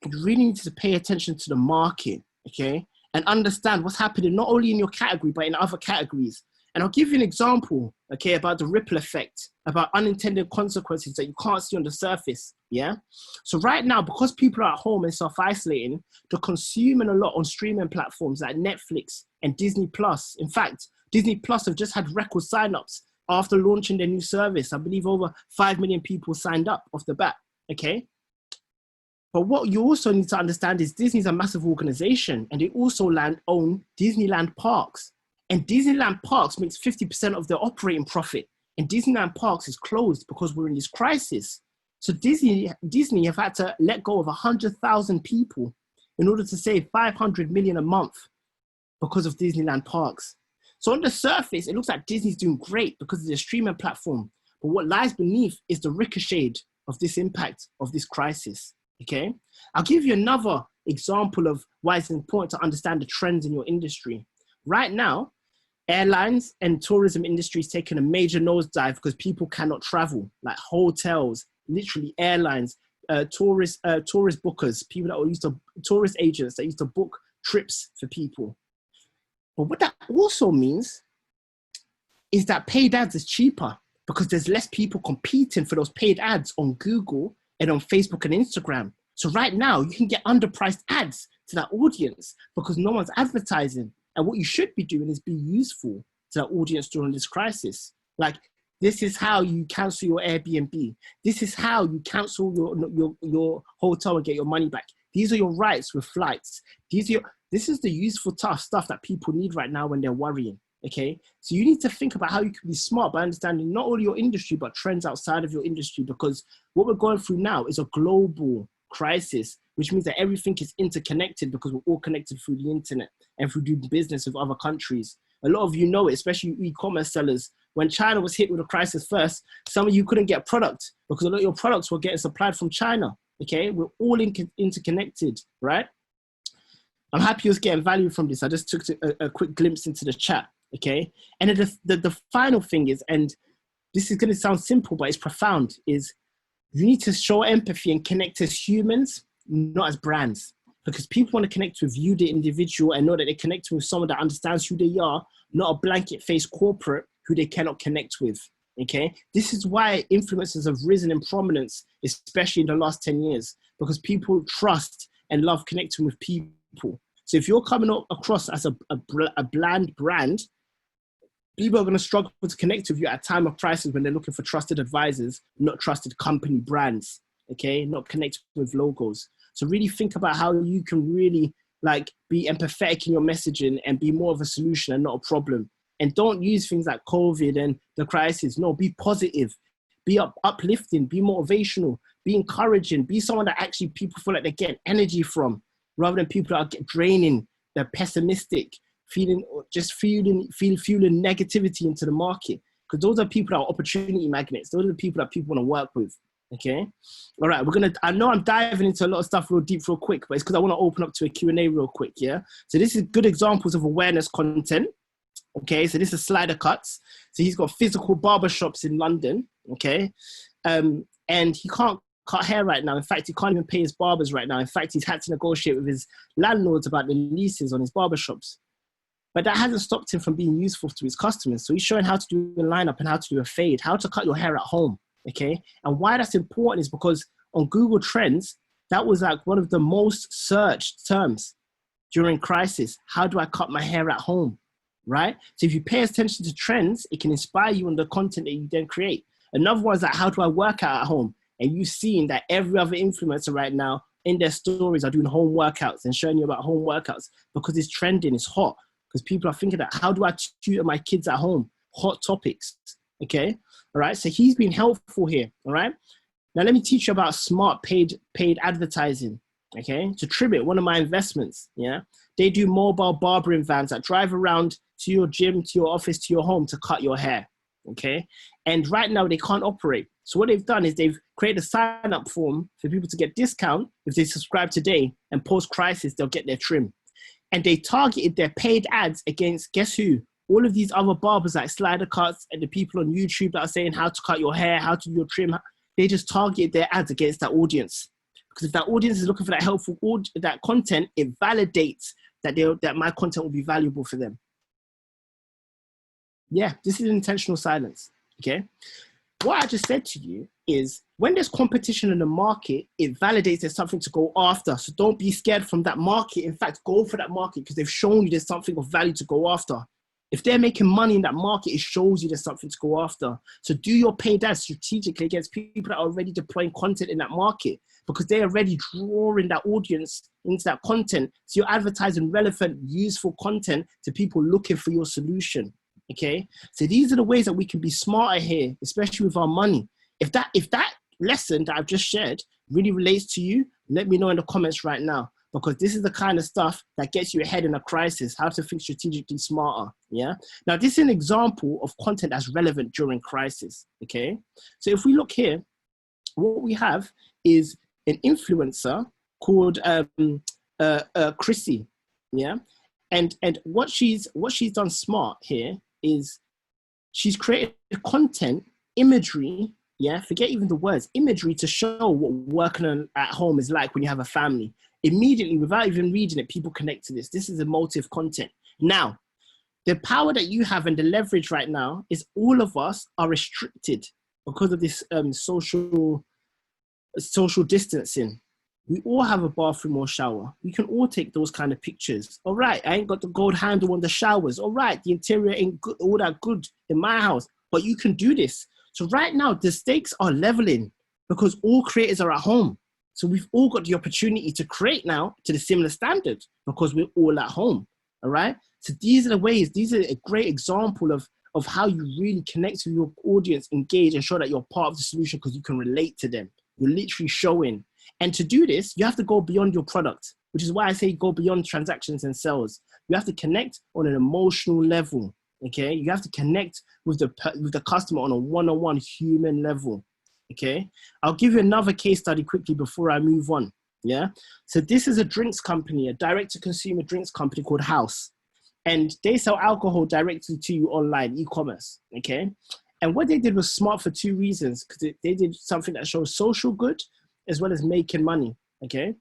you really need to pay attention to the market, okay? And understand what's happening not only in your category, but in other categories. And I'll give you an example, okay, about the ripple effect, about unintended consequences that you can't see on the surface, yeah? So right now, because people are at home and self-isolating, they're consuming a lot on streaming platforms like Netflix and Disney+. In fact, Disney+ have just had record signups after launching their new service. I believe over 5 million people signed up off the bat, okay? But what you also need to understand is Disney's a massive organization, and they also own Disneyland parks. And Disneyland Parks makes 50% of their operating profit. And Disneyland Parks is closed because we're in this crisis. So Disney have had to let go of 100,000 people in order to save 500 million a month because of Disneyland Parks. So on the surface, it looks like Disney's doing great because of their streaming platform. But what lies beneath is the ricochet of this impact of this crisis, okay? I'll give you another example of why it's important to understand the trends in your industry. Right now, airlines and tourism industry is taking a major nosedive because people cannot travel, like hotels, literally airlines. tourist bookers, people that were used to, tourist agents that used to book trips for people. But what that also means is that paid ads is cheaper because there's less people competing for those paid ads on Google and on Facebook and Instagram. So right now you can get underpriced ads to that audience because no one's advertising. And what you should be doing is be useful to that audience during this crisis. Like, this is how you cancel your Airbnb. This is how you cancel your hotel and get your money back. These are your rights with flights. This is the useful, tough stuff that people need right now when they're worrying. Okay, so you need to think about how you can be smart by understanding not only your industry, but trends outside of your industry, because what we're going through now is a global crisis, which means that everything is interconnected because we're all connected through the internet and through doing business with other countries. A lot of you know it, especially e-commerce sellers. When China was hit with a crisis first, some of you couldn't get product because a lot of your products were getting supplied from China. Okay, we're all interconnected, right? I'm happy you're getting value from this. I just took a quick glimpse into the chat. Okay, and then the final thing is, and this is going to sound simple, but it's profound, is you need to show empathy and connect as humans, not as brands, because people want to connect with you, the individual, and know that they're connecting with someone that understands who they are, not a blanket-faced corporate who they cannot connect with. Okay, this is why influencers have risen in prominence, especially in the last 10 years, because people trust and love connecting with people. So if you're coming across as a bland brand, people are going to struggle to connect with you at a time of crisis when they're looking for trusted advisors, not trusted company brands, okay? Not connect with logos. So really think about how you can really like be empathetic in your messaging and be more of a solution and not a problem. And don't use things like COVID and the crisis. No, be positive, be uplifting, be motivational, be encouraging, be someone that actually people feel like they're getting energy from, rather than people that are draining, they're pessimistic, fueling negativity into the market, because those are people that are opportunity magnets. Those are the people that people want to work with. Okay, all right. I know I'm diving into a lot of stuff real deep, real quick, but it's because I want to open up to a Q&A real quick. Yeah. So this is good examples of awareness content. Okay. So this is Slider Cuts. So he's got physical barbershops in London. Okay, and he can't cut hair right now. In fact, he can't even pay his barbers right now. In fact, he's had to negotiate with his landlords about the leases on his barbershops. But that hasn't stopped him from being useful to his customers. So he's showing how to do a lineup and how to do a fade, how to cut your hair at home, okay? And why that's important is because on Google Trends, that was like one of the most searched terms during crisis. How do I cut my hair at home, right? So if you pay attention to trends, it can inspire you on the content that you then create. Another one is like, how do I work out at home? And you've seen that every other influencer right now in their stories are doing home workouts and showing you about home workouts because it's trending, it's hot. Because people are thinking that, how do I tutor my kids at home? Hot topics, okay? All right, so he's been helpful here, all right? Now let me teach you about smart paid advertising, okay? To Tribute, one of my investments, yeah? They do mobile barbering vans that drive around to your gym, to your office, to your home to cut your hair, okay? And right now they can't operate. So what they've done is they've created a sign-up form for people to get discount. If they subscribe today and post-crisis, they'll get their trim. And they targeted their paid ads against, guess who? All of these other barbers like Slider Cuts and the people on YouTube that are saying how to cut your hair, how to do your trim. They just targeted their ads against that audience. Because if that audience is looking for that helpful that content, it validates that my content will be valuable for them. Yeah, this is intentional silence, okay? What I just said to you is when there's competition in the market, it validates there's something to go after. So don't be scared from that market. In fact, go for that market because they've shown you there's something of value to go after. If they're making money in that market, it shows you there's something to go after. So do your paid ads strategically against people that are already deploying content in that market because they're already drawing that audience into that content. So you're advertising relevant, useful content to people looking for your solution. Okay, so these are the ways that we can be smarter here, especially with our money. If that lesson that I've just shared really relates to you, let me know in the comments right now, because this is the kind of stuff that gets you ahead in a crisis, how to think strategically smarter. Yeah. Now, this is an example of content that's relevant during crisis. Okay. So if we look here, what we have is an influencer called Chrissy. Yeah. And what she's done smart here is she's created content, imagery Yeah, forget even the words, imagery to show what working at home is like when you have a family. Immediately, without even reading it, people connect to this. This is emotive content. Now, the power that you have and the leverage right now is all of us are restricted because of this social distancing. We all have a bathroom or shower. We can all take those kind of pictures. All right, I ain't got the gold handle on the showers. All right, the interior ain't good, all that good in my house, but you can do this. So right now, the stakes are leveling because all creators are at home. So we've all got the opportunity to create now to the similar standard because we're all at home. All right. So these are the ways, these are a great example of how you really connect with your audience, engage, and show that you're part of the solution because you can relate to them. You're literally showing. And to do this, you have to go beyond your product, which is why I say go beyond transactions and sales. You have to connect on an emotional level. Okay. You have to connect with the customer on a one-on-one human level. Okay. I'll give you another case study quickly before I move on. Yeah. So this is a drinks company, a direct-to-consumer drinks company called House. And they sell alcohol directly to you online, e-commerce. Okay. And what they did was smart for two reasons, because they did something that shows social good as well as making money. Okay.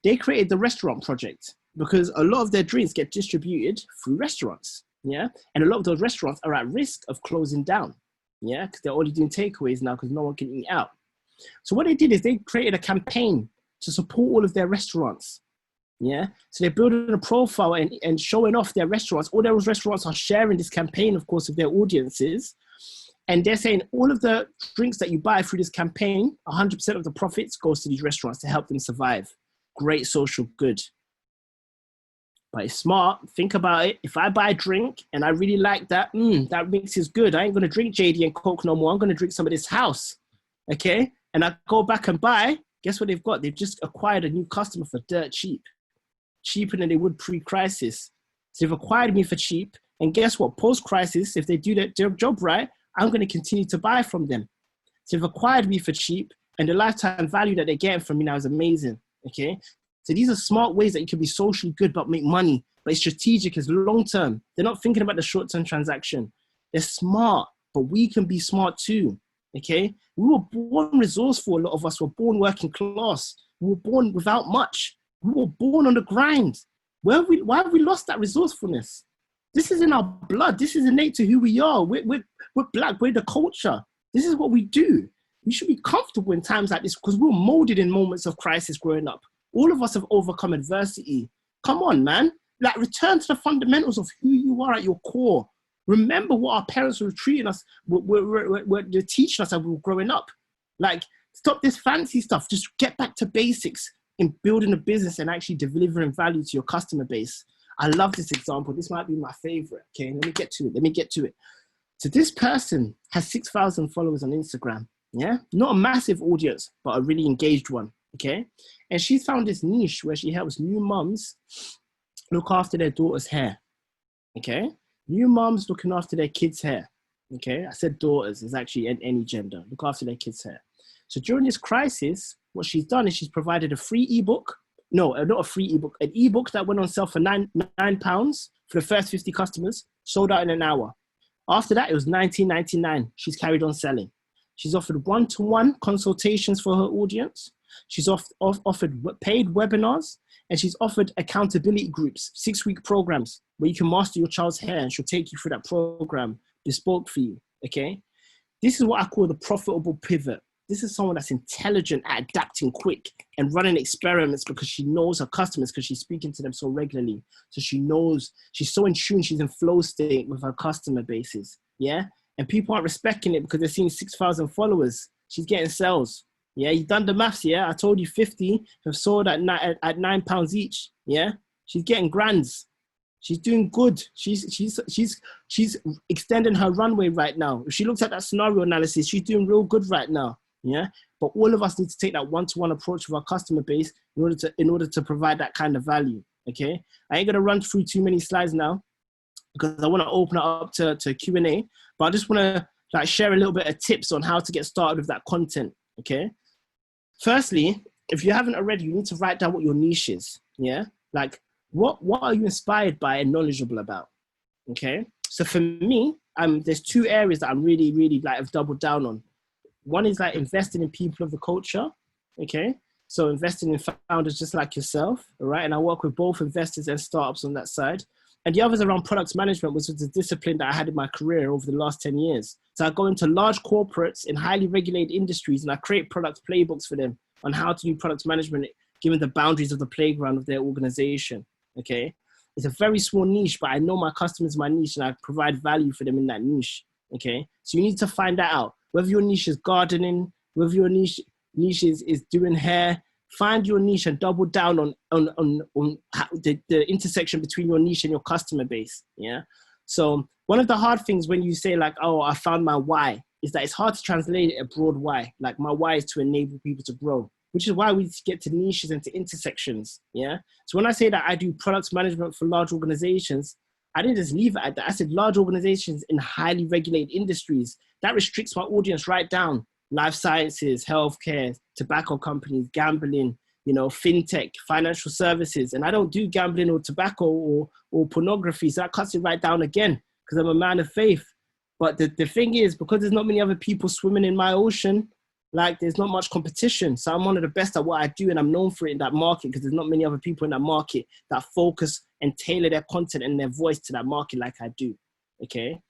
They created the restaurant project because a lot of their drinks get distributed through restaurants. Yeah. And a lot of those restaurants are at risk of closing down. Yeah. Because they're only doing takeaways now because no one can eat out. So what they did is they created a campaign to support all of their restaurants. Yeah. So they're building a profile and showing off their restaurants. All those restaurants are sharing this campaign, of course, with their audiences. And they're saying all of the drinks that you buy through this campaign, 100% of the profits goes to these restaurants to help them survive. Great social good. But it's smart. Think about it. If I buy a drink and I really like that, that mix is good. I ain't going to drink JD and Coke no more. I'm going to drink some of this House. Okay. And I go back and buy, guess what they've got? They've just acquired a new customer for dirt cheap. Cheaper than they would pre-crisis. So they've acquired me for cheap. And guess what? Post-crisis, if they do their job right, I'm going to continue to buy from them. So they've acquired me for cheap, and the lifetime value that they're getting from me now is amazing. Okay. So these are smart ways that you can be socially good but make money. But it's strategic, it's long-term. They're not thinking about the short-term transaction. They're smart, but we can be smart too. Okay. We were born resourceful. A lot of us were born working class. We were born without much. We were born on the grind. Why have we lost that resourcefulness? This is in our blood. This is innate to who we are. We're black. We're the culture. This is what we do. We should be comfortable in times like this because we were molded in moments of crisis growing up. All of us have overcome adversity. Come on, man. Like, return to the fundamentals of who you are at your core. Remember what our parents were treating us, they're teaching us as we were growing up. Like, stop this fancy stuff. Just get back to basics in building a business and actually delivering value to your customer base. I love this example. This might be my favorite. Okay, let me get to it. So this person has 6,000 followers on Instagram. Yeah, not a massive audience, but a really engaged one. Okay, and she's found this niche where she helps new mums look after their daughter's hair. Okay, new mums looking after their kids' hair. Okay, I said daughters, is actually any gender, look after their kids' hair. So during this crisis, what she's done is she's provided a free ebook. No, not a free ebook, an ebook that went on sale for £9 for the first 50 customers, sold out in an hour. After that, it was $19.99. She's carried on selling. She's offered one-to-one consultations for her audience. She's offered paid webinars, and she's offered accountability groups, 6-week programs where you can master your child's hair, and she'll take you through that program, bespoke for you, okay? This is what I call the profitable pivot. This is someone that's intelligent at adapting quick and running experiments because she knows her customers because she's speaking to them so regularly. So she knows, she's so in tune, she's in flow state with her customer bases, yeah? And people aren't respecting it because they're seeing 6,000 followers. She's getting sales. Yeah, you've done the maths, yeah? I told you 50 have sold at £9 each, yeah? She's getting grands. She's doing good. She's extending her runway right now. If she looks at that scenario analysis, she's doing real good right now, yeah? But all of us need to take that one-to-one approach with our customer base in order to provide that kind of value, okay? I ain't gonna run through too many slides now because I wanna open it up to Q&A, but I just wanna like share a little bit of tips on how to get started with that content, okay? Firstly, if you haven't already, you need to write down what your niche is, yeah? Like, what are you inspired by and knowledgeable about, okay? So for me, there's 2 areas that I'm really, really like, I've doubled down on. One is like investing in people of the culture, okay? So investing in founders just like yourself, all right? And I work with both investors and startups on that side. And the other is around product management, which was the discipline that I had in my career over the last 10 years. So I go into large corporates in highly regulated industries and I create product playbooks for them on how to do product management, given the boundaries of the playground of their organization, okay? It's a very small niche, but I know my customers my niche and I provide value for them in that niche, okay? So you need to find that out. Whether your niche is gardening, whether your niche is doing hair, find your niche and double down on how the intersection between your niche and your customer base, yeah? So one of the hard things when you say like, oh, I found my why, is that it's hard to translate a broad why. Like my why is to enable people to grow, which is why we get to niches and to intersections, yeah? So when I say that I do product management for large organizations, I didn't just leave it at that. I said large organizations in highly regulated industries. That restricts my audience right down. Life sciences, healthcare, tobacco companies, gambling, you know, fintech, financial services. And I don't do gambling or tobacco or pornography. So that cuts it right down again because I'm a man of faith. But the thing is, because there's not many other people swimming in my ocean, like there's not much competition. So I'm one of the best at what I do and I'm known for it in that market because there's not many other people in that market that focus and tailor their content and their voice to that market like I do, okay?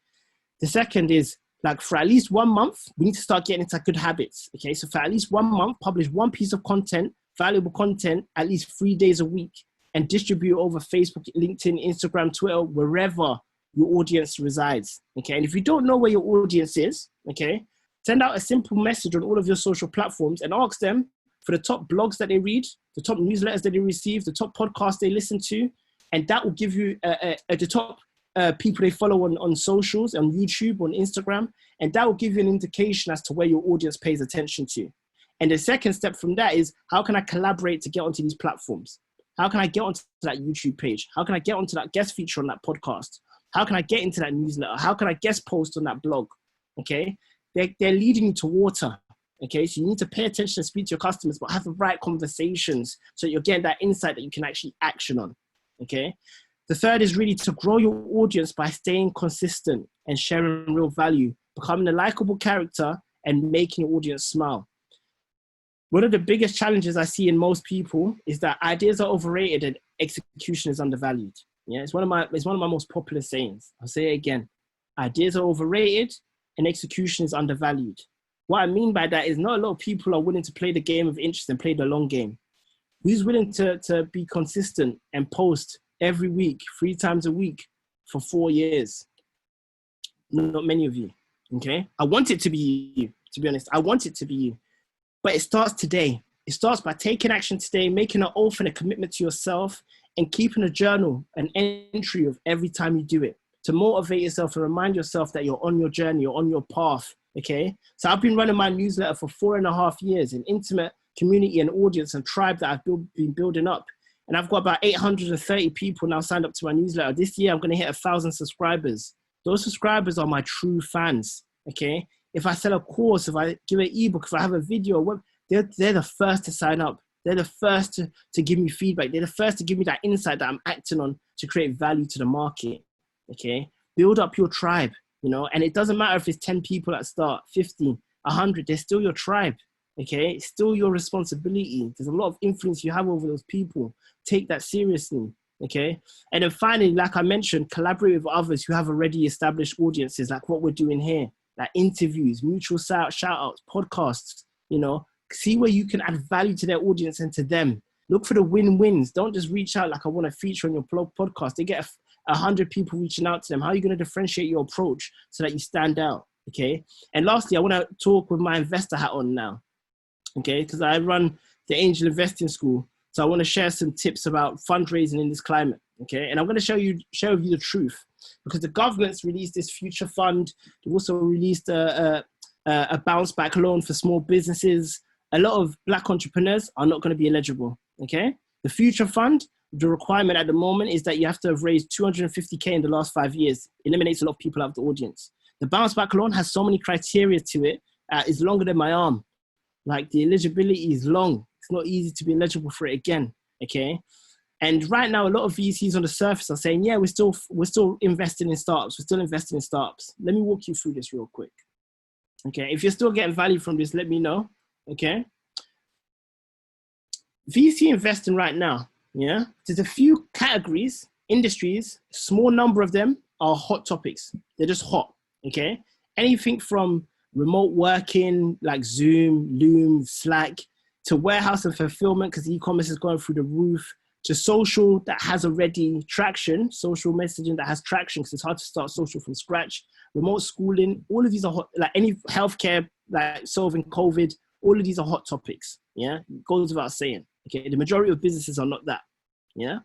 The second is like for at least 1 month, we need to start getting into good habits, okay? So for at least 1 month, publish one piece of content, valuable content, at least 3 days a week and distribute over Facebook, LinkedIn, Instagram, Twitter, wherever your audience resides, okay? And if you don't know where your audience is, okay, send out a simple message on all of your social platforms and ask them for the top blogs that they read, the top newsletters that they receive, the top podcasts they listen to, and that will give you the top people they follow on socials, on YouTube, on Instagram, and that will give you an indication as to where your audience pays attention to. And the second step from that is, how can I collaborate to get onto these platforms? How can I get onto that YouTube page? How can I get onto that guest feature on that podcast? How can I get into that newsletter? How can I guest post on that blog? Okay, they're leading you to water. Okay, so you need to pay attention and speak to your customers, but have the right conversations so you're getting that insight that you can actually action on. Okay. The third is really to grow your audience by staying consistent and sharing real value, becoming a likable character and making your audience smile. One of the biggest challenges I see in most people is that ideas are overrated and execution is undervalued. Yeah, it's one of my most popular sayings. I'll say it again. Ideas are overrated and execution is undervalued. What I mean by that is not a lot of people are willing to play the game of interest and play the long game. Who's willing to be consistent and post every week, 3 times a week for 4 years? Not many of you, okay? I want it to be you, to be honest. I want it to be you. But it starts today. It starts by taking action today, making an oath and a commitment to yourself, and keeping a journal, an entry of every time you do it to motivate yourself and remind yourself that you're on your journey, you're on your path, okay? So I've been running my newsletter for 4.5 years, an intimate community and audience and tribe that I've been building up. And I've got about 830 people now signed up to my newsletter. This year, I'm going to hit 1,000 subscribers. Those subscribers are my true fans, okay? If I sell a course, if I give an ebook, if I have a video, they're the first to sign up. They're the first to give me feedback. They're the first to give me that insight that I'm acting on to create value to the market, okay? Build up your tribe, you know? And it doesn't matter if it's 10 people at start, 50, 100, they're still your tribe, okay? It's still your responsibility. There's a lot of influence you have over those people. Take that seriously, okay? And then finally, like I mentioned, collaborate with others who have already established audiences, like what we're doing here, like interviews, mutual shout-outs, podcasts, you know? See where you can add value to their audience and to them. Look for the win-wins. Don't just reach out like I want to feature on your podcast. They get 100 people reaching out to them. How are you going to differentiate your approach so that you stand out, okay? And lastly, I want to talk with my investor hat on now, okay? Because I run the Angel Investing School. So I want to share some tips about fundraising in this climate, okay? And I'm going to share with you the truth, because the government's released this future fund. They've also released a bounce back loan for small businesses. A lot of Black entrepreneurs are not going to be eligible, okay? The future fund, the requirement at the moment is that you have to have raised 250K in the last 5 years. Eliminates a lot of people out of the audience. The bounce back loan has so many criteria to it. It's longer than my arm. Like the eligibility is long. It's not easy to be eligible for it again, okay? And right now, a lot of VCs on the surface are saying, yeah, we're still investing in startups. We're still investing in startups. Let me walk you through this real quick. Okay, if you're still getting value from this, let me know. Okay. VC investing right now, yeah, there's a few categories, industries, small number of them are hot topics. They're just hot, okay? Anything from remote working, like Zoom, Loom, Slack, to warehouse and fulfillment, because e-commerce is going through the roof, to social that has already traction, social messaging that has traction, because it's hard to start social from scratch, remote schooling, all of these are hot, like any healthcare, like solving COVID, all of these are hot topics, yeah? It goes without saying, okay? The majority of businesses are not that, yeah?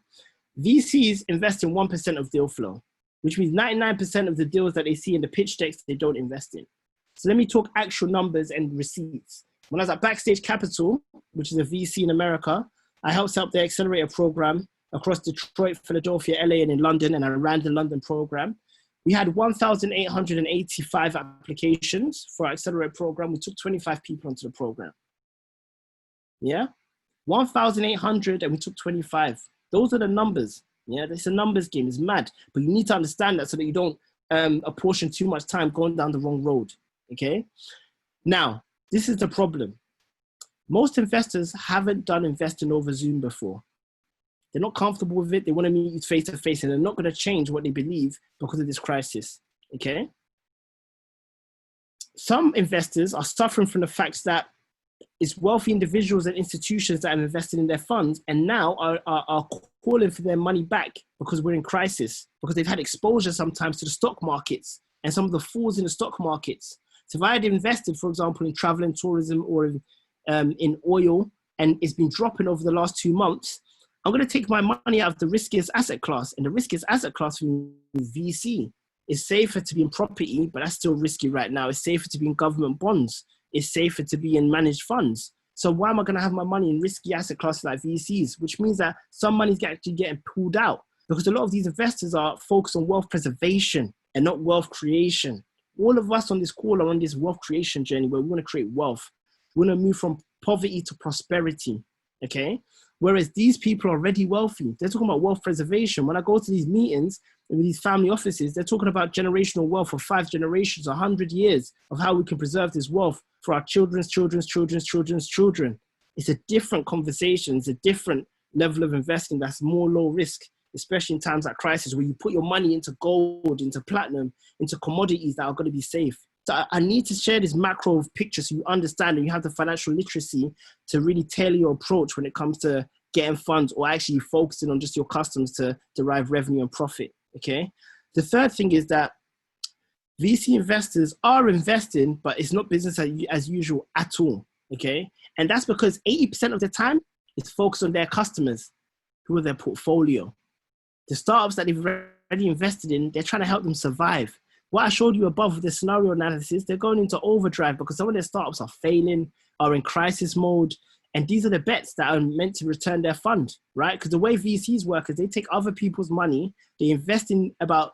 VCs invest in 1% of deal flow, which means 99% of the deals that they see in the pitch decks, they don't invest in. So let me talk actual numbers and receipts. When I was at Backstage Capital, which is a VC in America, I helped set up the accelerator program across Detroit, Philadelphia, LA, and in London, and I ran the London program. We had 1,885 applications for our accelerator program. We took 25 people onto the program. Yeah, 1,800 and we took 25. Those are the numbers. Yeah, it's a numbers game. It's mad, but you need to understand that so that you don't apportion too much time going down the wrong road. Okay. Now, this is the problem. Most investors haven't done investing over Zoom before. They're not comfortable with it. They want to meet you face to face, and they're not going to change what they believe because of this crisis. Okay. Some investors are suffering from the fact that it's wealthy individuals and institutions that have invested in their funds and now are calling for their money back because we're in crisis, because they've had exposure sometimes to the stock markets and some of the falls in the stock markets. So if I had invested, for example, in travel and tourism or in oil, and it's been dropping over the last 2 months, I'm going to take my money out of the riskiest asset class. And the riskiest asset class for me is VC. It's safer to be in property, but that's still risky right now. It's safer to be in government bonds. It's safer to be in managed funds. So why am I going to have my money in risky asset classes like VCs, which means that some money is actually getting pulled out because a lot of these investors are focused on wealth preservation and not wealth creation. All of us on this call are on this wealth creation journey where we want to create wealth. We want to move from poverty to prosperity, okay? Whereas these people are already wealthy. They're talking about wealth preservation. When I go to these meetings with these family offices, they're talking about generational wealth for 5 generations, 100 years of how we can preserve this wealth for our children's children's children's children's children. It's a different conversation. It's a different level of investing that's more low risk, especially in times like crisis where you put your money into gold, into platinum, into commodities that are going to be safe. So I need to share this macro picture so you understand and you have the financial literacy to really tailor your approach when it comes to getting funds or actually focusing on just your customers to derive revenue and profit, okay? The third thing is that VC investors are investing, but it's not business as usual at all, okay? And that's because 80% of the time is focused on their customers, who are their portfolio. The startups that they've already invested in, they're trying to help them survive. What I showed you above with the scenario analysis, they're going into overdrive because some of their startups are failing, are in crisis mode, and these are the bets that are meant to return their fund, right? Because the way VCs work is they take other people's money, they invest in about,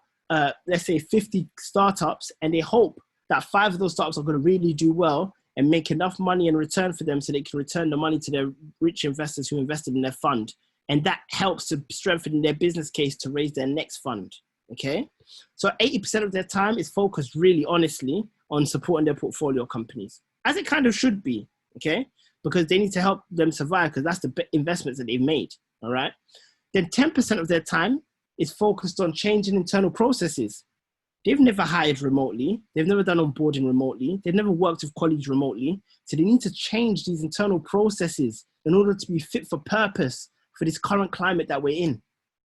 let's say 50 startups, and they hope that 5 of those startups are going to really do well and make enough money in return for them so they can return the money to their rich investors who invested in their fund. And that helps to strengthen their business case to raise their next fund, okay? So 80% of their time is focused really honestly on supporting their portfolio companies, as it kind of should be, okay? Because they need to help them survive because that's the investments that they've made, all right? Then 10% of their time is focused on changing internal processes. They've never hired remotely. They've never done onboarding remotely. They've never worked with colleagues remotely. So they need to change these internal processes in order to be fit for purpose for this current climate that we're in.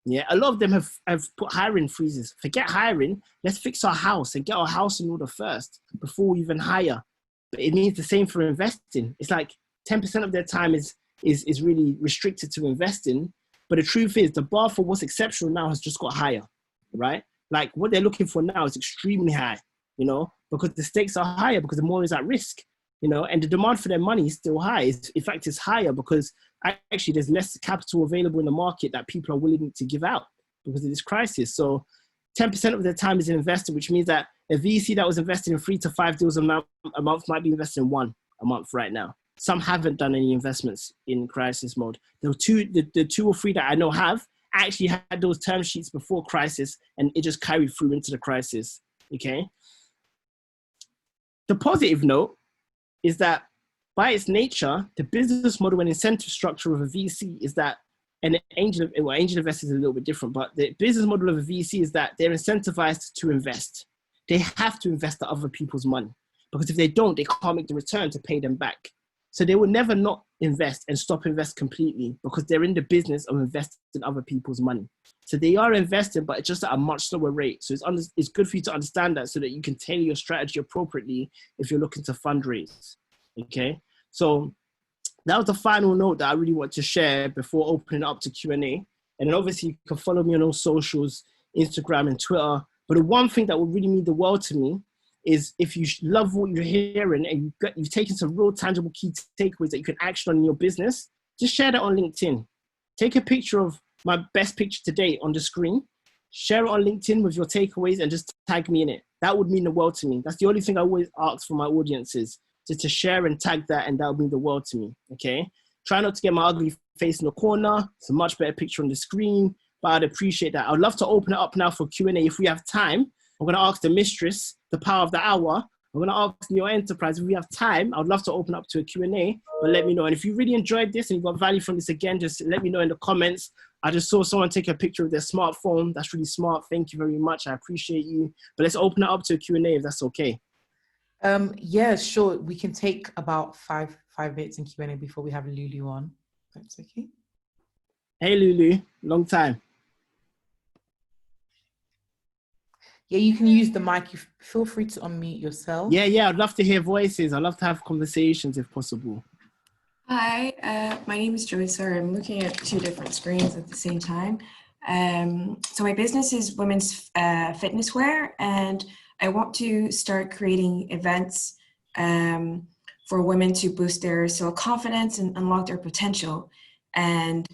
Yeah, a lot of them have put hiring freezes. Forget hiring, let's fix our house and get our house in order first before we even hire. But it means the same for investing. It's like 10% of their time is really restricted to investing. But the truth is the bar for what's exceptional now has just got higher, right? Like what they're looking for now is extremely high, you know, because the stakes are higher because the more is at risk, you know, and the demand for their money is still high. In fact, it's higher because actually there's less capital available in the market that people are willing to give out because of this crisis. So 10% of their time is invested, which means that a VC that was invested in 3 to 5 deals a month might be invested in 1 a month right now. Some haven't done any investments in crisis mode. The 2 or 3 that I know have actually had those term sheets before crisis and it just carried through into the crisis, okay? The positive note is that by its nature, the business model and incentive structure of a VC is that, and angel investors is a little bit different, but the business model of a VC is that they're incentivized to invest. They have to invest the other people's money, because if they don't, they can't make the return to pay them back. So they will never not invest and stop invest completely, because they're in the business of investing other people's money. So they are investing, but it's just at a much slower rate. So it's good for you to understand that, so that you can tailor your strategy appropriately if you're looking to fundraise. Okay, so that was the final note that I really want to share before opening up to Q&A. And then obviously you can follow me on all socials, Instagram and Twitter. But the one thing that would really mean the world to me is if you love what you're hearing and you've taken some real tangible key takeaways that you can action on in your business, just share that on LinkedIn. Take a picture of my best picture today on the screen, share it on LinkedIn with your takeaways and just tag me in it. That would mean the world to me. That's the only thing I always ask for my audiences, just to share and tag that, and that would mean the world to me, okay? Try not to get my ugly face in the corner. It's a much better picture on the screen, but I'd appreciate that. I'd love to open it up now for Q&A if we have time. I'm gonna ask the mistress, the power of the hour. I'm gonna ask Niyo Enterprise, if we have time, I'd love to open up to a Q&A, but let me know. And if you really enjoyed this and you got value from this again, just let me know in the comments. I just saw someone take a picture of their smartphone. That's really smart. Thank you very much. I appreciate you. But let's open it up to a Q&A if that's okay. Yeah, sure. We can take about five minutes in Q&A before we have Lulu on. That's okay. Hey, Lulu. Long time. Yeah, you can use the mic. You feel free to unmute yourself. Yeah. I'd love to hear voices. I'd love to have conversations if possible. Hi, my name is Joy. Sorry, I'm looking at two different screens at the same time. So my business is women's fitness wear, and I want to start creating events for women to boost their self-confidence and unlock their potential. And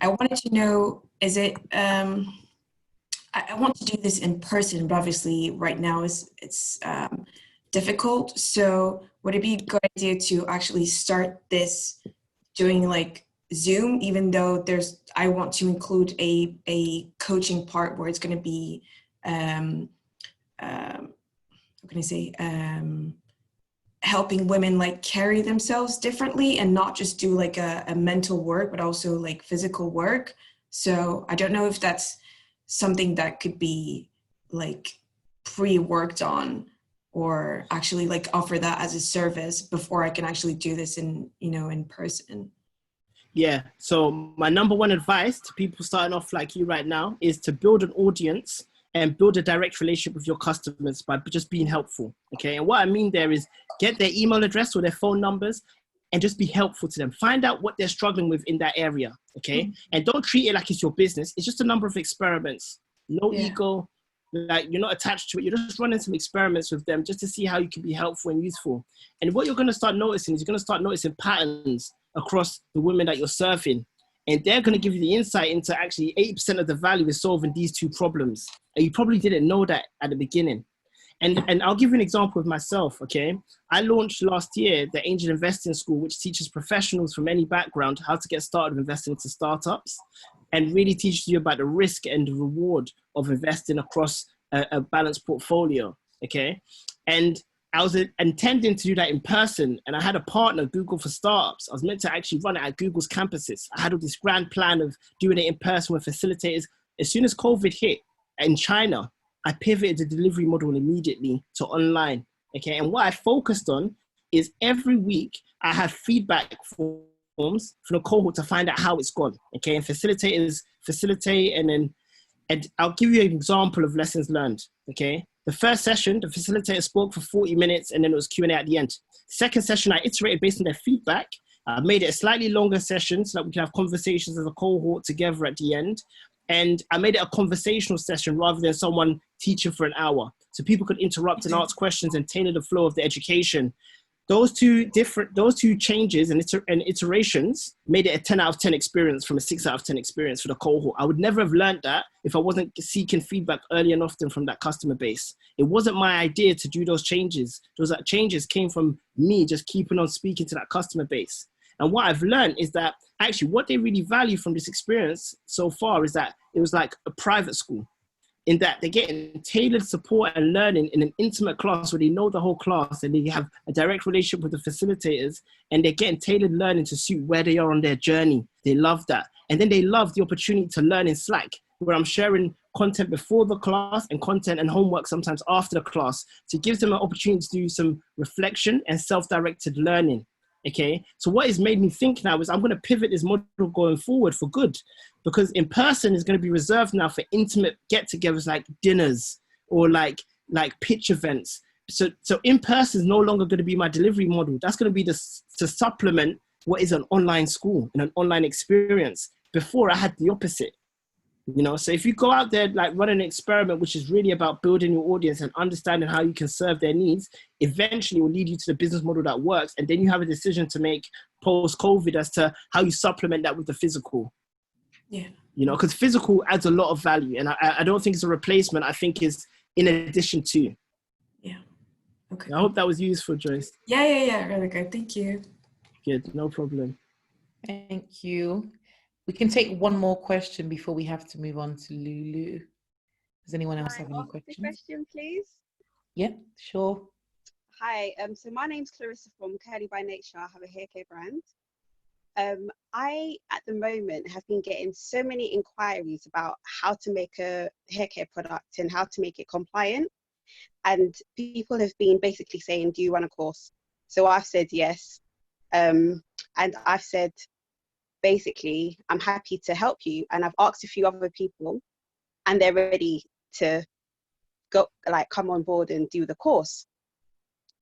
I wanted to know, is it, I want to do this in person, but obviously right now it's difficult. So would it be a good idea to actually start this doing like Zoom, even though I want to include a coaching part where it's going to be, helping women like carry themselves differently and not just do like a mental work, but also like physical work. So I don't know if that's something that could be like pre-worked on, or actually like offer that as a service before I can actually do this in person. Yeah, so my number one advice to people starting off like you right now is to build an audience and build a direct relationship with your customers by just being helpful, okay? And what I mean there is get their email address or their phone numbers and just be helpful to them. Find out what they're struggling with in that area, okay? Mm-hmm. And don't treat it like it's your business. It's just a number of experiments. No ego, like you're not attached to it. You're just running some experiments with them just to see how you can be helpful and useful. And what you're gonna start noticing is you're gonna start noticing patterns across the women that you're serving. And they're gonna give you the insight into actually 80% of the value is solving these two problems. And you probably didn't know that at the beginning. And I'll give you an example of myself, okay? I launched last year the Angel Investing School, which teaches professionals from any background how to get started investing into startups and really teaches you about the risk and the reward of investing across a balanced portfolio, okay? And I was intending to do that in person, and I had a partner, Google for Startups. I was meant to actually run it at Google's campuses. I had this grand plan of doing it in person with facilitators. As soon as COVID hit in China, I pivoted the delivery model immediately to online, okay? And what I focused on is every week I have feedback forms from the cohort to find out how it's gone, okay? And facilitators facilitate, and I'll give you an example of lessons learned, okay? The first session, the facilitator spoke for 40 minutes and then it was Q&A at the end. Second session, I iterated based on their feedback. I made it a slightly longer session so that we can have conversations as a cohort together at the end. And I made it a conversational session rather than someone teaching for an hour. So people could interrupt and ask questions and tailor the flow of the education. Those two changes and iterations made it a 10 out of 10 experience from a 6 out of 10 experience for the cohort. I would never have learned that if I wasn't seeking feedback early and often from that customer base. It wasn't my idea to do those changes. Those changes came from me just keeping on speaking to that customer base. And what I've learned is that actually what they really value from this experience so far is that it was like a private school. in that they're getting tailored support and learning in an intimate class where they know the whole class and they have a direct relationship with the facilitators, and they're getting tailored learning to suit where they are on their journey. They love that. And then they love the opportunity to learn in Slack, where I'm sharing content before the class and content and homework sometimes after the class. So it gives them an opportunity to do some reflection and self-directed learning. Okay, so what has made me think now is I'm going to pivot this model going forward for good, because in person is going to be reserved now for intimate get-togethers like dinners or like pitch events. So in person is no longer going to be my delivery model. That's going to be to supplement what is an online school and an online experience. Before I had the opposite. You know, so if you go out there, like run an experiment, which is really about building your audience and understanding how you can serve their needs, eventually will lead you to the business model that works. And then you have a decision to make post-COVID as to how you supplement that with the physical. Yeah. You know, because physical adds a lot of value. And I don't think it's a replacement. I think it's in addition to. Yeah. Okay. I hope that was useful, Joyce. Yeah. Really good. Thank you. Good. No problem. Thank you. We can take one more question before we have to move on to Lulu. Does anyone else have any questions? The question, please. Yeah, sure. Hi, so my name's Clarissa from Curly by Nature. I have a hair care brand. I, at the moment, have been getting so many inquiries about how to make a hair care product and how to make it compliant. And people have been basically saying, do you run a course? So I've said yes. And I've said, basically, I'm happy to help you. And I've asked a few other people and they're ready to go, like, come on board and do the course.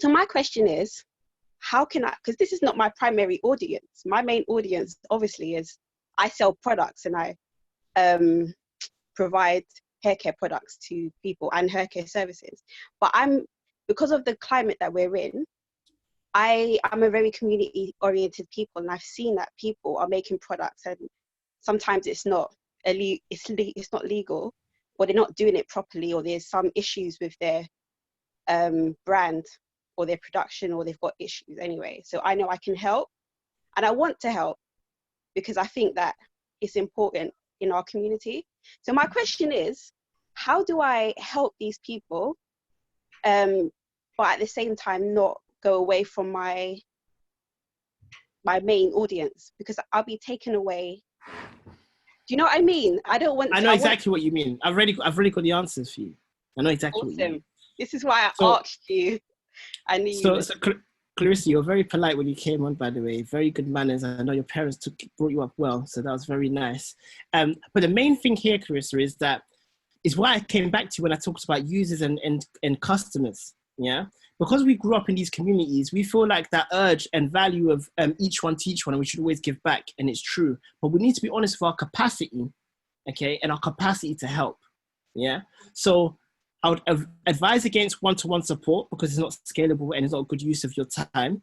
So my question is, how can I, because this is not my primary audience. My main audience, obviously, is I sell products and I provide hair care products to people and hair care services. But because of the climate that we're in, I'm a very community-oriented people, and I've seen that people are making products, and sometimes it's not legal, or they're not doing it properly, or there's some issues with their brand or their production, or they've got issues anyway. So I know I can help, and I want to help because I think that it's important in our community. So my question is, how do I help these people, but at the same time not go away from my main audience, because I'll be taken away. Do you know what I mean? I know exactly what you mean. I've already got the answers for you. I know exactly what you mean. This is why I asked you. I knew you. So Clarissa, you're very polite when you came on, by the way. Very good manners. I know your parents brought you up well, so that was very nice. But the main thing here, Clarissa, is why I came back to when I talked about users and customers. Yeah. Because we grew up in these communities, we feel like that urge and value of each one teach one, and we should always give back, and it's true. But we need to be honest with our capacity, okay, and our capacity to help, yeah? So I would advise against one-to-one support because it's not scalable and it's not a good use of your time.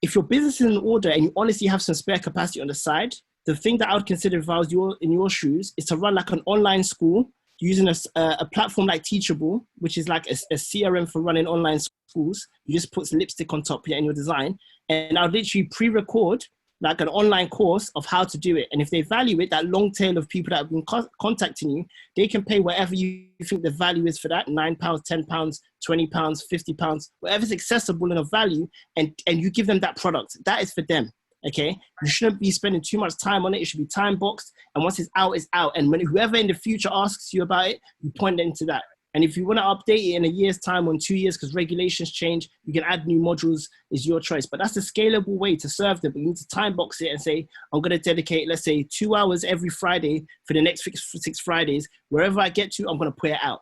If your business is in order and you honestly have some spare capacity on the side, the thing that I would consider if I was in your shoes is to run like an online school using a platform like Teachable, which is like a CRM for running online schools. You just put lipstick on top here in your design. And I'll literally pre-record like an online course of how to do it. And if they value it, that long tail of people that have been contacting you, they can pay whatever you think the value is for that, £9, £10, £20, £50, whatever's accessible and of value, and you give them that product. That is for them. Okay, you shouldn't be spending too much time on it. It should be time boxed, and once it's out, it's out. And when whoever in the future asks you about it, you point them to that. And if you want to update it in a year's time or in 2 years, because regulations change, you can add new modules, is your choice. But that's a scalable way to serve them. But you need to time box it and say, I'm going to dedicate, let's say, 2 hours every Friday for the next 6 Fridays. Wherever I get to, I'm going to put it out.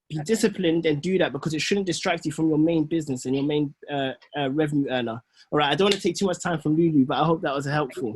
Be disciplined and do that, because it shouldn't distract you from your main business and your main revenue earner. All right, I don't want to take too much time from Lulu, but I hope that was helpful.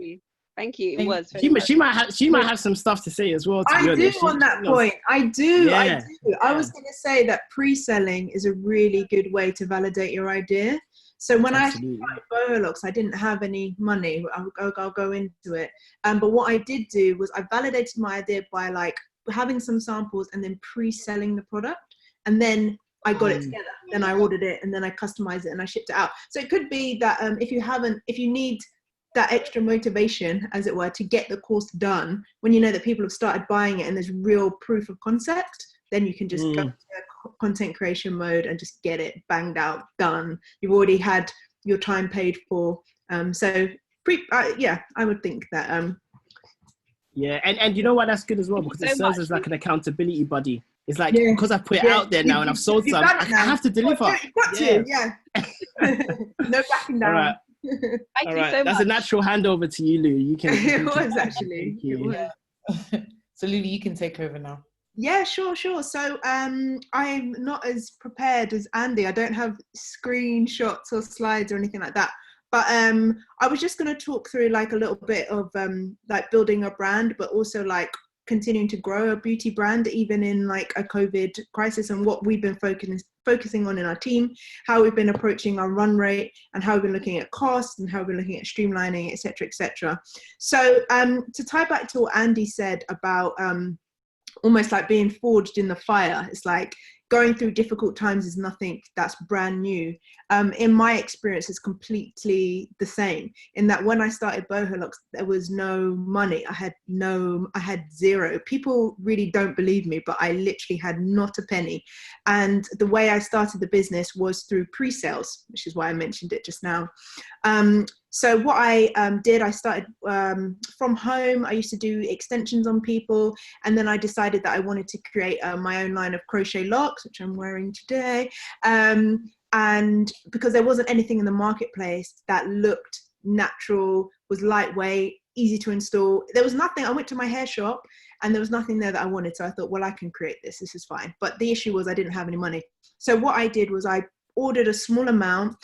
Thank you. It was. She might have some stuff to say as well. I do on that point. I do. I was going to say that pre-selling is a really good way to validate your idea. So when I started Boho Locs, I didn't have any money. I'll go into it. But what I did do was I validated my idea by like having some samples and then pre-selling the product, and then I got it together. Then I ordered it, and then I customized it and I shipped it out. So it could be that if you need that extra motivation, as it were, to get the course done, when you know that people have started buying it and there's real proof of concept, then you can just go into content creation mode and just get it banged out, done. You've already had your time paid for. So yeah, I would think that. Yeah, and you know what, that's good as well, because it serves as like an accountability buddy. It's like, because I've put it out there now and I've sold some, I have to deliver. You've got to, yeah. No backing down. All right. Thank All you right. so That's much. a natural handover to you, Lou. You can. It was actually. It was. So Lulu, you can take over now. Yeah, sure. So I'm not as prepared as Andy. I don't have screenshots or slides or anything like that. But I was just going to talk through like a little bit of like building a brand, but also like continuing to grow a beauty brand, even in like a COVID crisis, and what we've been focusing on in our team, how we've been approaching our run rate, and how we've been looking at cost, and how we've been looking at streamlining, etc., etc. So to tie back to what Andy said about almost like being forged in the fire, it's like going through difficult times is nothing that's brand new. In my experience, it's completely the same, in that when I started Boho Locs, there was no money. I had zero. People really don't believe me, but I literally had not a penny. And the way I started the business was through pre-sales, which is why I mentioned it just now. So what I did, I started from home. I used to do extensions on people, and then I decided that I wanted to create my own line of crochet locks, which I'm wearing today. And because there wasn't anything in the marketplace that looked natural, was lightweight, easy to install. There was nothing. I went to my hair shop and there was nothing there that I wanted. So I thought, well, I can create this. This is fine. But the issue was I didn't have any money. So what I did was I ordered a small amount,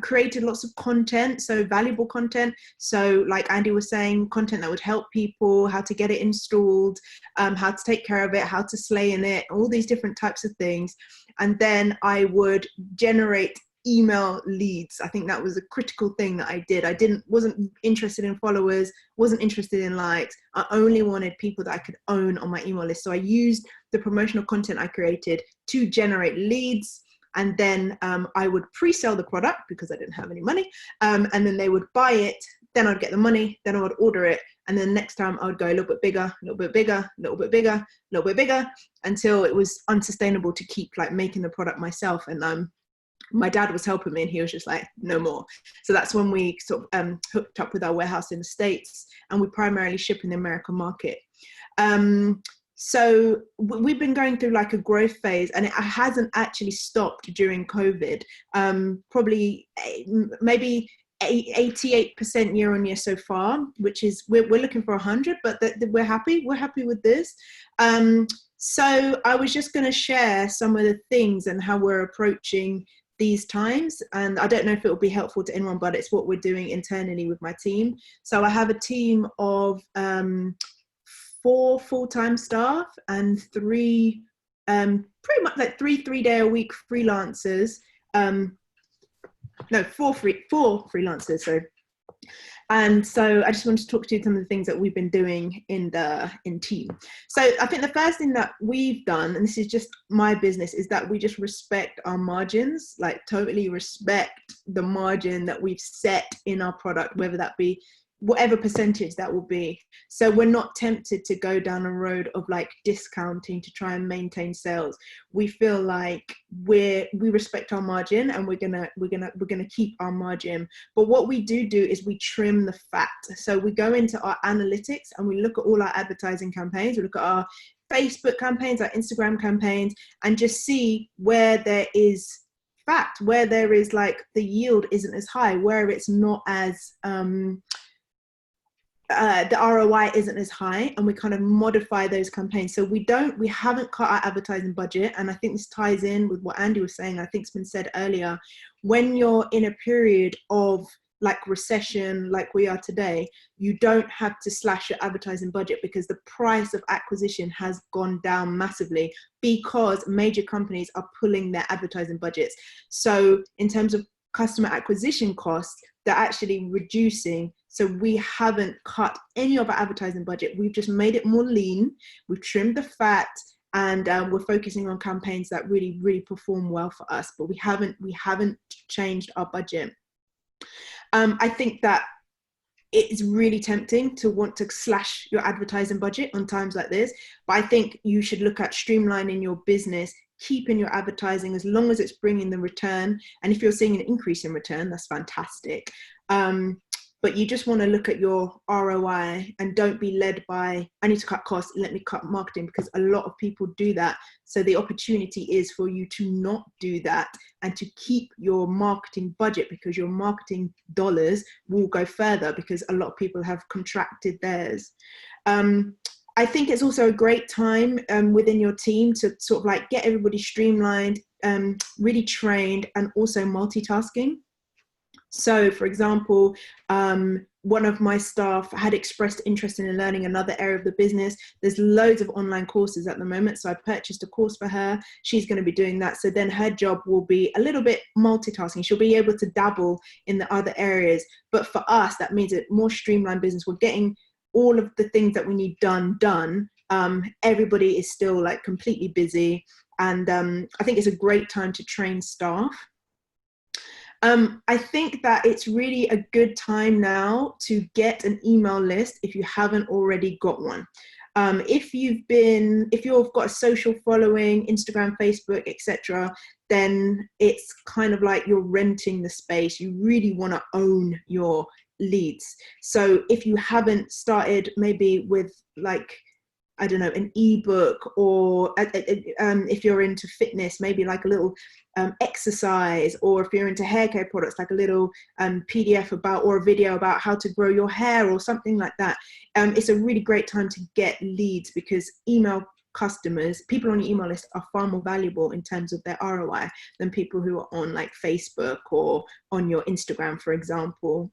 created lots of content, so valuable content. So like Andy was saying, content that would help people, how to get it installed, how to take care of it, how to slay in it, all these different types of things. And then I would generate email leads. I think that was a critical thing that I did. I wasn't interested in followers, wasn't interested in likes. I only wanted people that I could own on my email list. So I used the promotional content I created to generate leads. And then I would pre-sell the product because I didn't have any money. And then they would buy it. Then I'd get the money. Then I would order it. And then next time I would go a little bit bigger, a little bit bigger, a little bit bigger, a little bit bigger, until it was unsustainable to keep like making the product myself. And my dad was helping me, and he was just like, no more. So that's when we sort of hooked up with our warehouse in the States, and we primarily ship in the American market. So we've been going through like a growth phase, and it hasn't actually stopped during COVID. Probably maybe 88% year on year so far, which is we're looking for 100, but we're happy with this. So I was just going to share some of the things and how we're approaching these times, and I don't know if it will be helpful to anyone, but it's what we're doing internally with my team. So I have a team of 4 full-time staff and 3 pretty much like 3 3-day-a-week freelancers. No, 4 freelancers. So, and so I just wanted to talk to you some of the things that we've been doing in team. So I think the first thing that we've done, and this is just my business, is that we just respect our margins, like totally respect the margin that we've set in our product, whether that be whatever percentage that will be. So we're not tempted to go down a road of like discounting to try and maintain sales. We feel like we respect our margin, and we're gonna keep our margin. But what we do is we trim the fat. So we go into our analytics and we look at all our advertising campaigns. We look at our Facebook campaigns, our Instagram campaigns, and just see where there is fat, where there is like the yield isn't as high, where it's not as the ROI isn't as high, and we kind of modify those campaigns. So we haven't cut our advertising budget. And I think this ties in with what Andy was saying. I think it's been said earlier, when you're in a period of like recession, like we are today, you don't have to slash your advertising budget, because the price of acquisition has gone down massively because major companies are pulling their advertising budgets. So in terms of customer acquisition costs, they're actually reducing. So we haven't cut any of our advertising budget. We've just made it more lean. We've trimmed the fat, and we're focusing on campaigns that really, really perform well for us. But we haven't changed our budget. I think that it's really tempting to want to slash your advertising budget on times like this. But I think you should look at streamlining your business, keeping your advertising as long as it's bringing the return. And if you're seeing an increase in return, that's fantastic. But you just want to look at your ROI and don't be led by, I need to cut costs, let me cut marketing, because a lot of people do that. So the opportunity is for you to not do that and to keep your marketing budget, because your marketing dollars will go further because a lot of people have contracted theirs. I think it's also a great time within your team to sort of like get everybody streamlined, really trained, and also multitasking. So, for example, one of my staff had expressed interest in learning another area of the business. There's loads of online courses at the moment, so I purchased a course for her. She's going to be doing that. So then her job will be a little bit multitasking. She'll be able to dabble in the other areas. But for us, that means a more streamlined business. We're getting all of the things that we need done. Everybody is still like completely busy. And I think it's a great time to train staff. I think that it's really a good time now to get an email list if you haven't already got one. If you've got a social following, Instagram, Facebook, etc., then it's kind of like you're renting the space. You really want to own your leads. So if you haven't started maybe with like, I don't know, an ebook, or if you're into fitness, maybe like a little exercise, or if you're into hair care products, like a little PDF about, or a video about how to grow your hair or something like that. It's a really great time to get leads, because email customers, people on your email list, are far more valuable in terms of their ROI than people who are on like Facebook or on your Instagram, for example.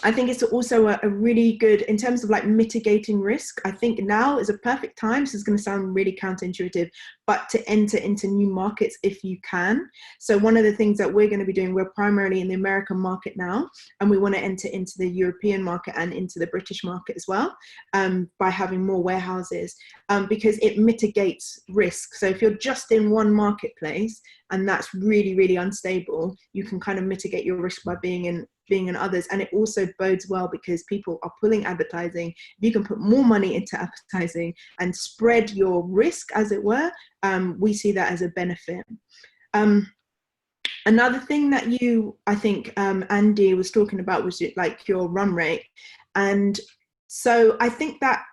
I think it's also a really good, in terms of like mitigating risk, I think now is a perfect time. This is going to sound really counterintuitive, but to enter into new markets if you can. So one of the things that we're going to be doing, we're primarily in the American market now, and we want to enter into the European market and into the British market as well, by having more warehouses, because it mitigates risk. So if you're just in one marketplace and that's really, really unstable, you can kind of mitigate your risk by being in others. And it also bodes well because people are pulling advertising. If you can put more money into advertising and spread your risk, as it were, we see that as a benefit. Another thing that I think Andy was talking about was like your run rate. And so I think that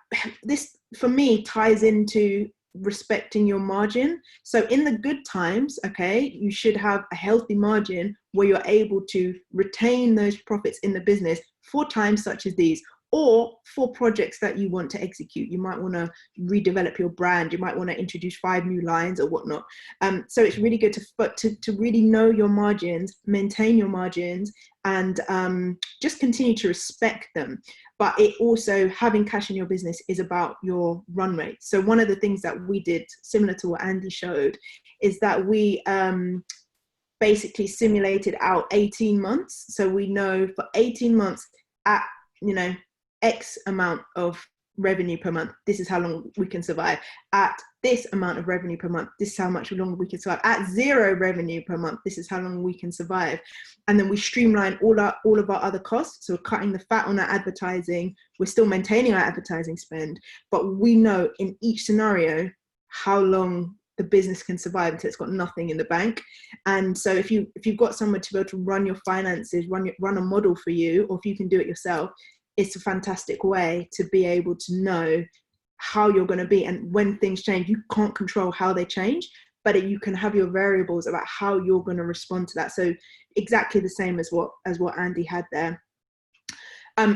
this, for me, ties into respecting your margin. So in the good times, okay, you should have a healthy margin where you're able to retain those profits in the business for times such as these, or for projects that you want to execute. You might want to redevelop your brand. You might want to introduce 5 new lines or whatnot. So it's really good to really know your margins, maintain your margins, and just continue to respect them. But it also, having cash in your business is about your run rate. So one of the things that we did, similar to what Andy showed, is that we basically simulated out 18 months. So we know for 18 months at, X amount of revenue per month, this is how long we can survive. At this amount of revenue per month, this is how much longer we can survive. At 0 revenue per month, this is how long we can survive. And then we streamline all of our other costs. So we're cutting the fat on our advertising. We're still maintaining our advertising spend, but we know in each scenario how long the business can survive until it's got nothing in the bank. And so if you've got someone to be able to run your finances, run a model for you, or if you can do it yourself, it's a fantastic way to be able to know how you're going to be. And when things change, you can't control how they change, but you can have your variables about how you're going to respond to that. So exactly the same as what Andy had there.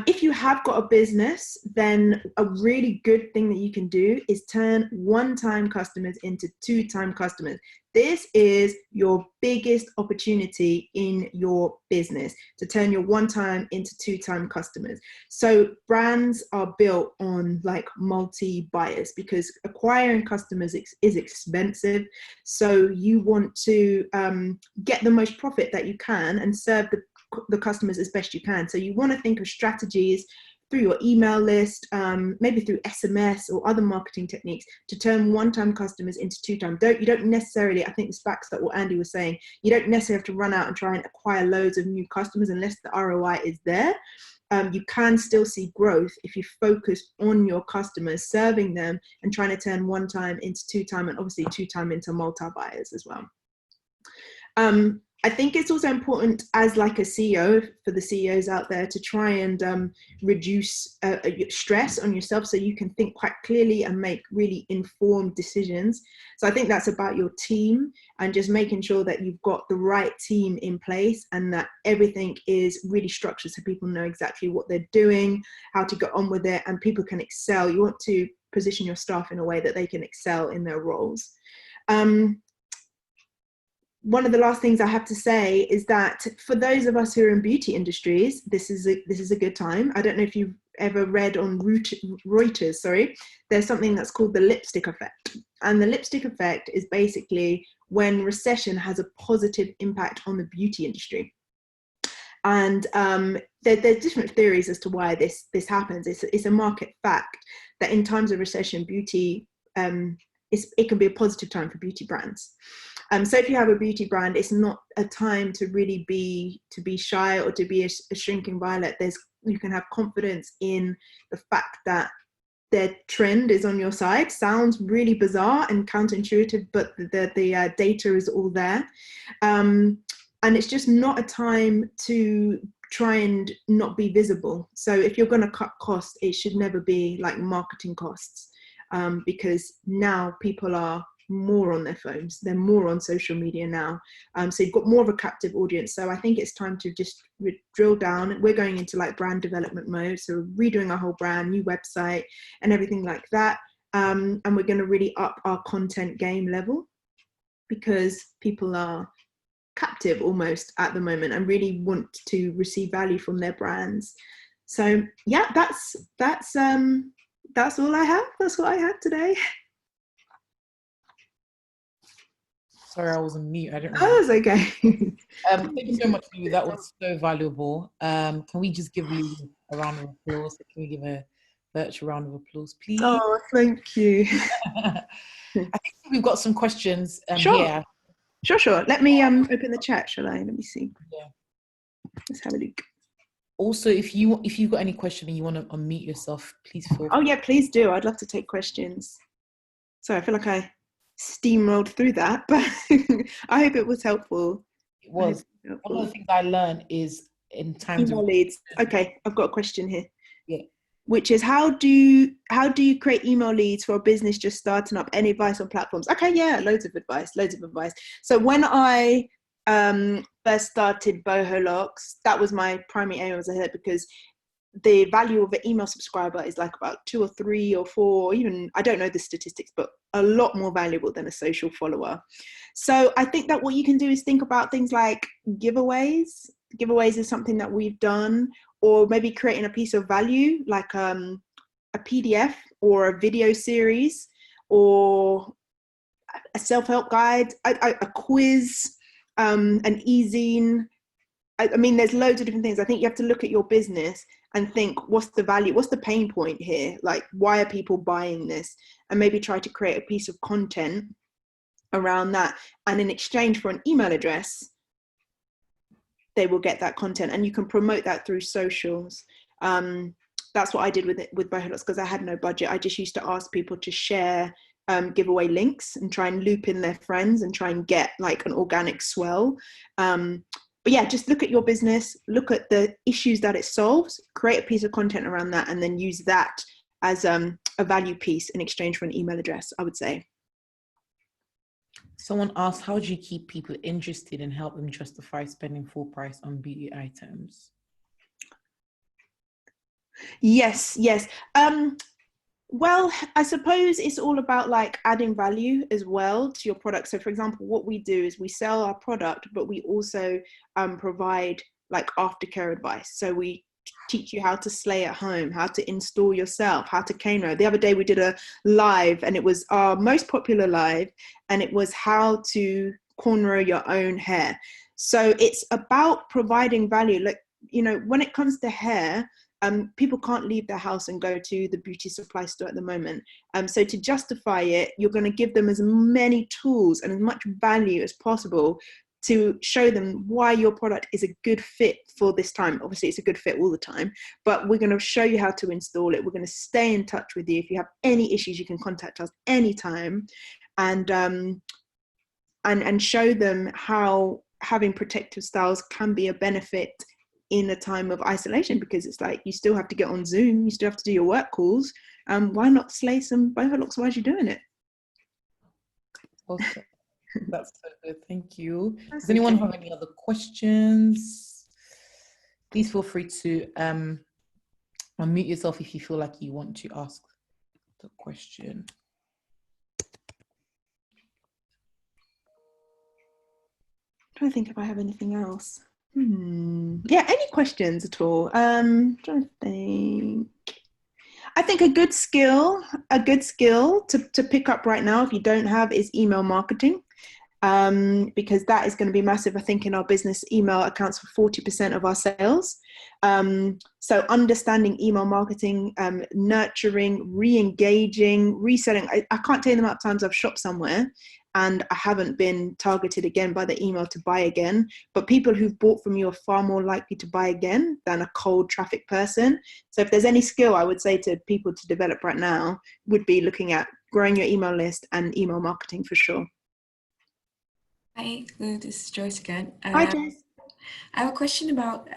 If you have got a business, then a really good thing that you can do is turn one-time customers into two-time customers. This is your biggest opportunity in your business, to turn your one-time into two-time customers. So brands are built on like multi-buyers, because acquiring customers is expensive. So you want to get the most profit that you can and serve the customers as best you can. So you want to think of strategies through your email list, maybe through SMS or other marketing techniques to turn one-time customers into two-time. You don't necessarily, I think this backs up what Andy was saying, you don't necessarily have to run out and try and acquire loads of new customers unless the ROI is there. You can still see growth if you focus on your customers, serving them and trying to turn one-time into two-time, and obviously two-time into multi-buyers as well. I think it's also important as like a CEO, for the CEOs out there, to try and reduce stress on yourself so you can think quite clearly and make really informed decisions. So I think that's about your team and just making sure that you've got the right team in place and that everything is really structured so people know exactly what they're doing, how to get on with it, and people can excel. You want to position your staff in a way that they can excel in their roles. One of the last things I have to say is that for those of us who are in beauty industries, this is a good time. I don't know if you've ever read on Reuters, there's something that's called the lipstick effect. And the lipstick effect is basically when recession has a positive impact on the beauty industry. And there's different theories as to why this happens. It's a market fact that in times of recession, beauty, it can be a positive time for beauty brands. So if you have a beauty brand, it's not a time to really be shy or to be a shrinking violet. You can have confidence in the fact that their trend is on your side. Sounds really bizarre and counterintuitive, but the data is all there. And it's just not a time to try and not be visible. So if you're going to cut costs, it should never be like marketing costs, because now people are more on their phones, they're more on social media now, so you've got more of a captive audience. So I think it's time to just drill down. We're going into like brand development mode, so we're redoing our whole brand, new website and everything like that, and we're going to really up our content game level because people are captive almost at the moment and really want to receive value from their brands. So yeah, that's all I have. That's what I had today. Sorry, I was on mute. I didn't. Oh, it's okay. Thank you so much, Lulu. That was so valuable. Can we just give Lulu a round of applause? Can we give a virtual round of applause, please? Oh, thank you. I think we've got some questions Sure. here. Sure. Let me open the chat, shall I? Let me see. Yeah. Let's have a look. Also, if you got any question and you want to unmute yourself, please feel free. Oh yeah, please do. I'd love to take questions. So I feel like I steamrolled through that, but I hope it was helpful. It was. One of the things I learned is in times email of leads. Okay, I've got a question here. Yeah. Which is how do you create email leads for a business just starting up? Any advice on platforms? Okay, yeah, loads of advice. So when I first started Boho Locs, that was my primary aim as I heard, because the value of an email subscriber is like about 2 or 3 or 4, even, I don't know the statistics, but a lot more valuable than a social follower. So I think that what you can do is think about things like giveaways. Giveaways is something that we've done, or maybe creating a piece of value like a PDF or a video series or a self-help guide, a quiz, an e-zine. I mean, there's loads of different things. I think you have to look at your business and think, what's the value? What's the pain point here? Like, why are people buying this? And maybe try to create a piece of content around that. And in exchange for an email address, they will get that content, and you can promote that through socials. That's what I did with Boho Locs, because I had no budget. I just used to ask people to share giveaway links and try and loop in their friends and try and get like an organic swell. But yeah, just look at your business, look at the issues that it solves, create a piece of content around that, and then use that as a value piece in exchange for an email address, I would say. Someone asked, how do you keep people interested and help them justify spending full price on beauty items? Yes. Well, I suppose it's all about like adding value as well to your product. So for example, what we do is we sell our product, but we also provide like aftercare advice. So we teach you how to slay at home, how to install yourself, how to cane-row. The other day we did a live, and it was our most popular live, and it was how to cornrow your own hair. So it's about providing value. Like, you know, when it comes to hair, people can't leave their house and go to the beauty supply store at the moment. So to justify it, you're going to give them as many tools and as much value as possible to show them why your product is a good fit for this time. Obviously, it's a good fit all the time, but we're going to show you how to install it. We're going to stay in touch with you. If you have any issues, you can contact us anytime, and show them how having protective styles can be a benefit in a time of isolation, because it's like you still have to get on Zoom, you still have to do your work calls. Why not slay some Boho Locs while you're doing it? Awesome. That's so good. Thank you. Does anyone have any other questions? Please feel free to unmute yourself if you feel like you want to ask the question. I don't think if I have anything else. Yeah, any questions at all? Trying to think. I think a good skill to pick up right now, if you don't have, is email marketing. Because that is going to be massive. I think in our business, email accounts for 40% of our sales. So understanding email marketing, nurturing, re-engaging, reselling. I can't tell you the amount of times I've shopped somewhere and I haven't been targeted again by the email to buy again. But people who've bought from you are far more likely to buy again than a cold traffic person. So if there's any skill I would say to people to develop right now, would be looking at growing your email list and email marketing for sure. Hi, Lou, this is Joyce again. Hi, Joyce. I have a question about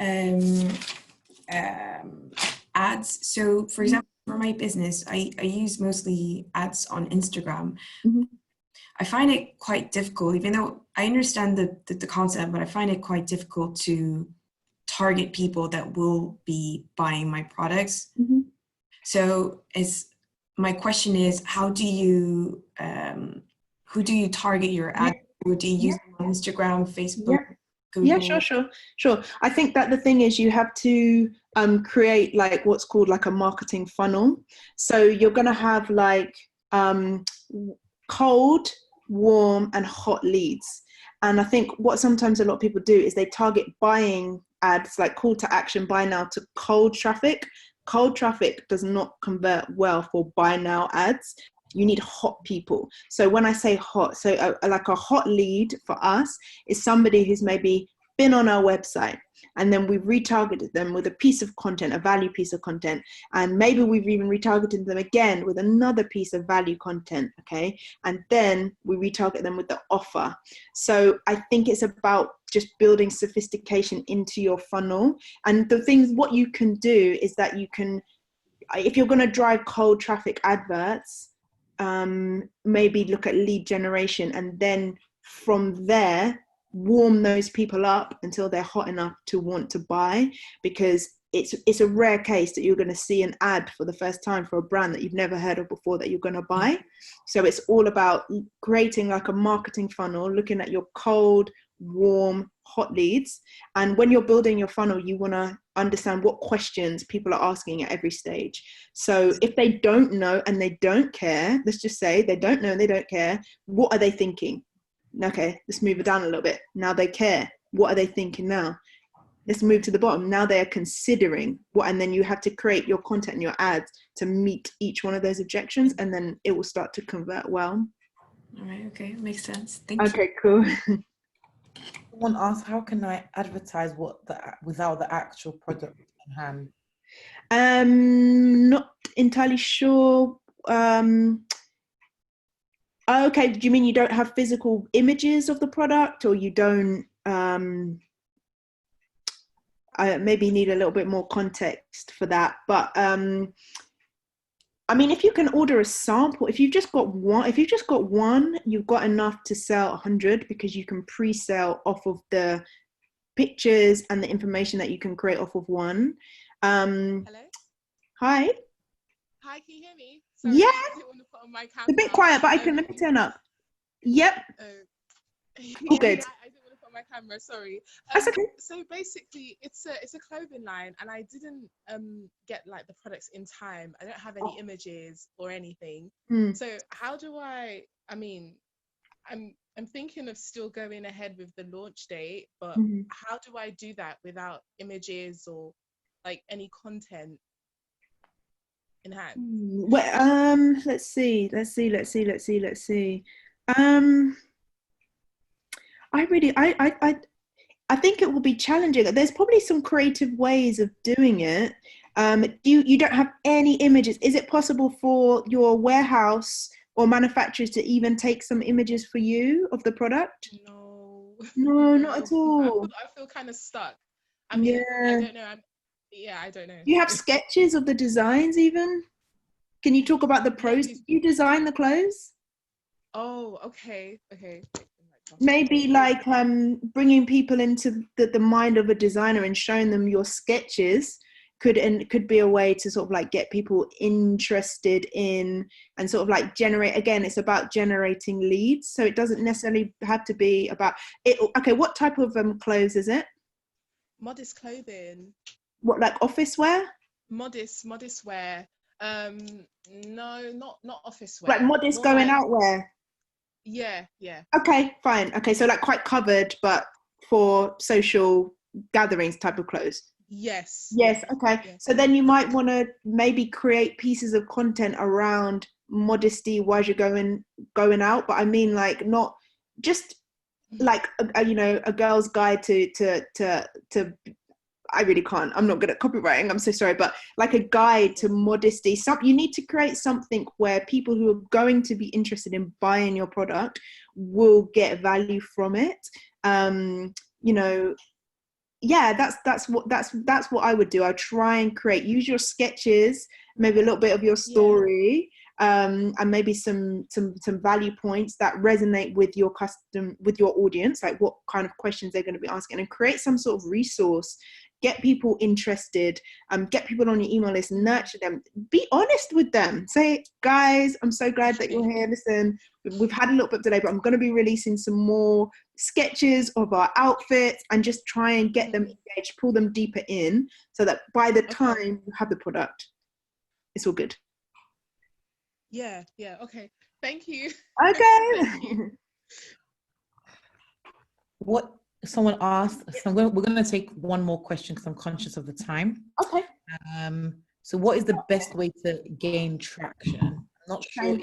ads. So, for example, for my business, I use mostly ads on Instagram. Mm-hmm. I find it quite difficult, even though I understand the concept, but I find it quite difficult to target people that will be buying my products. Mm-hmm. So, my question is, who do you target your ad? Or do you use them on Instagram, Facebook, Google? Yeah, sure. I think that the thing is you have to create like what's called like a marketing funnel. So you're going to have like cold, warm, and hot leads. And I think what sometimes a lot of people do is they target buying ads, like call to action, buy now, to cold traffic. Cold traffic does not convert well for buy now ads. You need hot people. So when I say hot, so like a hot lead for us is somebody who's maybe been on our website and then we've retargeted them with a piece of content, a value piece of content. And maybe we've even retargeted them again with another piece of value content, okay? And then we retarget them with the offer. So I think it's about just building sophistication into your funnel. And the things, what you can do is that you can, if you're gonna drive cold traffic adverts, maybe look at lead generation and then from there warm those people up until they're hot enough to want to buy, because it's a rare case that you're going to see an ad for the first time for a brand that you've never heard of before that you're going to buy. So it's all about creating like a marketing funnel, looking at your cold, warm, hot leads. And when you're building your funnel, you want to understand what questions people are asking at every stage. So if they don't know and they don't care, let's just say they don't know and they don't care, what are they thinking? Okay, let's move it down a little bit. Now they care. What are they thinking now? Let's move to the bottom. Now they are considering what, and then you have to create your content and your ads to meet each one of those objections, and then it will start to convert well. All right, okay, makes sense. Thank you. Okay, cool. Someone asked, how can I advertise without the actual product in hand? Not entirely sure. Okay, do you mean you don't have physical images of the product, or you don't? I maybe need a little bit more context for that. But I mean, if you can order a sample, if you've just got one, you've got enough to sell 100, because you can pre-sell off of the pictures and the information that you can create off of one. Hello? Hi, can you hear me? Sorry, yeah, I didn't want to put on my camera. it's a bit quiet, but I can, let me turn up. Yep. All good. I didn't want to put on my camera, sorry. That's okay. So basically it's a clothing line, and I didn't get like the products in time. I don't have any images or anything. So how do I mean, I'm I'm thinking of still going ahead with the launch date, but Mhm. how do I do that without images or like any content in hand? Well, let's see. I really, I think it will be challenging. There's probably some creative ways of doing it. You don't have any images. Is it possible for your warehouse or manufacturers to even take some images for you of the product? No, No, not no. at all. I feel kind of stuck. I mean, I Yeah. don't know. I don't know. Do you have sketches of the designs even? Can you talk about the pros? Maybe. Did you design the clothes? Oh, okay. Maybe like bringing people into the mind of a designer and showing them your sketches could be a way to sort of like get people interested in and sort of like generate. Again, it's about generating leads, so it doesn't necessarily have to be about it. Okay, what type of clothes is it? Modest clothing. What, like office wear? Modest wear. No, not office Like wear. modest More going like, out wear? yeah. Okay, fine. Okay, so like quite covered, but for social gatherings type of clothes. Yes. Yes, okay. Yeah. So then you might want to maybe create pieces of content around modesty while you're going out, but I mean like not just like a girl's guide to I really can't. I'm not good at copywriting. I'm so sorry, but like a guide to modesty. You need to create something where people who are going to be interested in buying your product will get value from it. Yeah, that's what I would do. I try and use your sketches, maybe a little bit of your story, and maybe some value points that resonate with your audience, like what kind of questions they're going to be asking, and create some sort of resource. Get people interested, get people on your email list, nurture them, be honest with them. Say, guys, I'm so glad that you're here. Listen, we've had a little bit today, but I'm going to be releasing some more sketches of our outfits and just try and get them engaged, pull them deeper in so that by the time you have the product, it's all good. Yeah. Okay. Thank you. Okay. Thank you. What someone asked, so we're going to take one more question because I'm conscious of the time. Okay. So what is the best way to gain traction? I'm not sure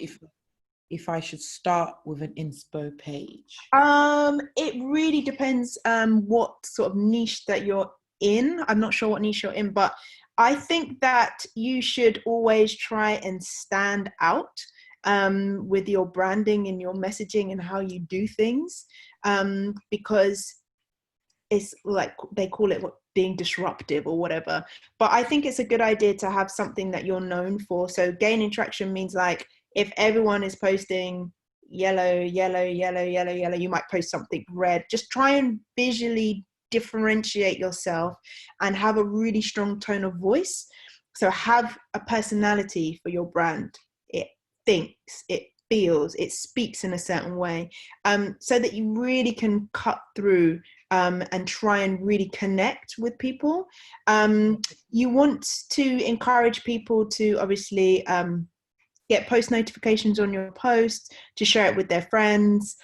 if I should start with an inspo page. It really depends what sort of niche that you're in. I'm not sure what niche you're in, but I think that you should always try and stand out with your branding and your messaging and how you do things, because it's like they call it being disruptive or whatever. But I think it's a good idea to have something that you're known for. So gaining traction means like if everyone is posting yellow, you might post something red. Just try and visually differentiate yourself and have a really strong tone of voice. So have a personality for your brand. It thinks, it feels, it speaks in a certain way, so that you really can cut through and try and really connect with people. You want to encourage people to obviously get post notifications on your posts, to share it with their friends.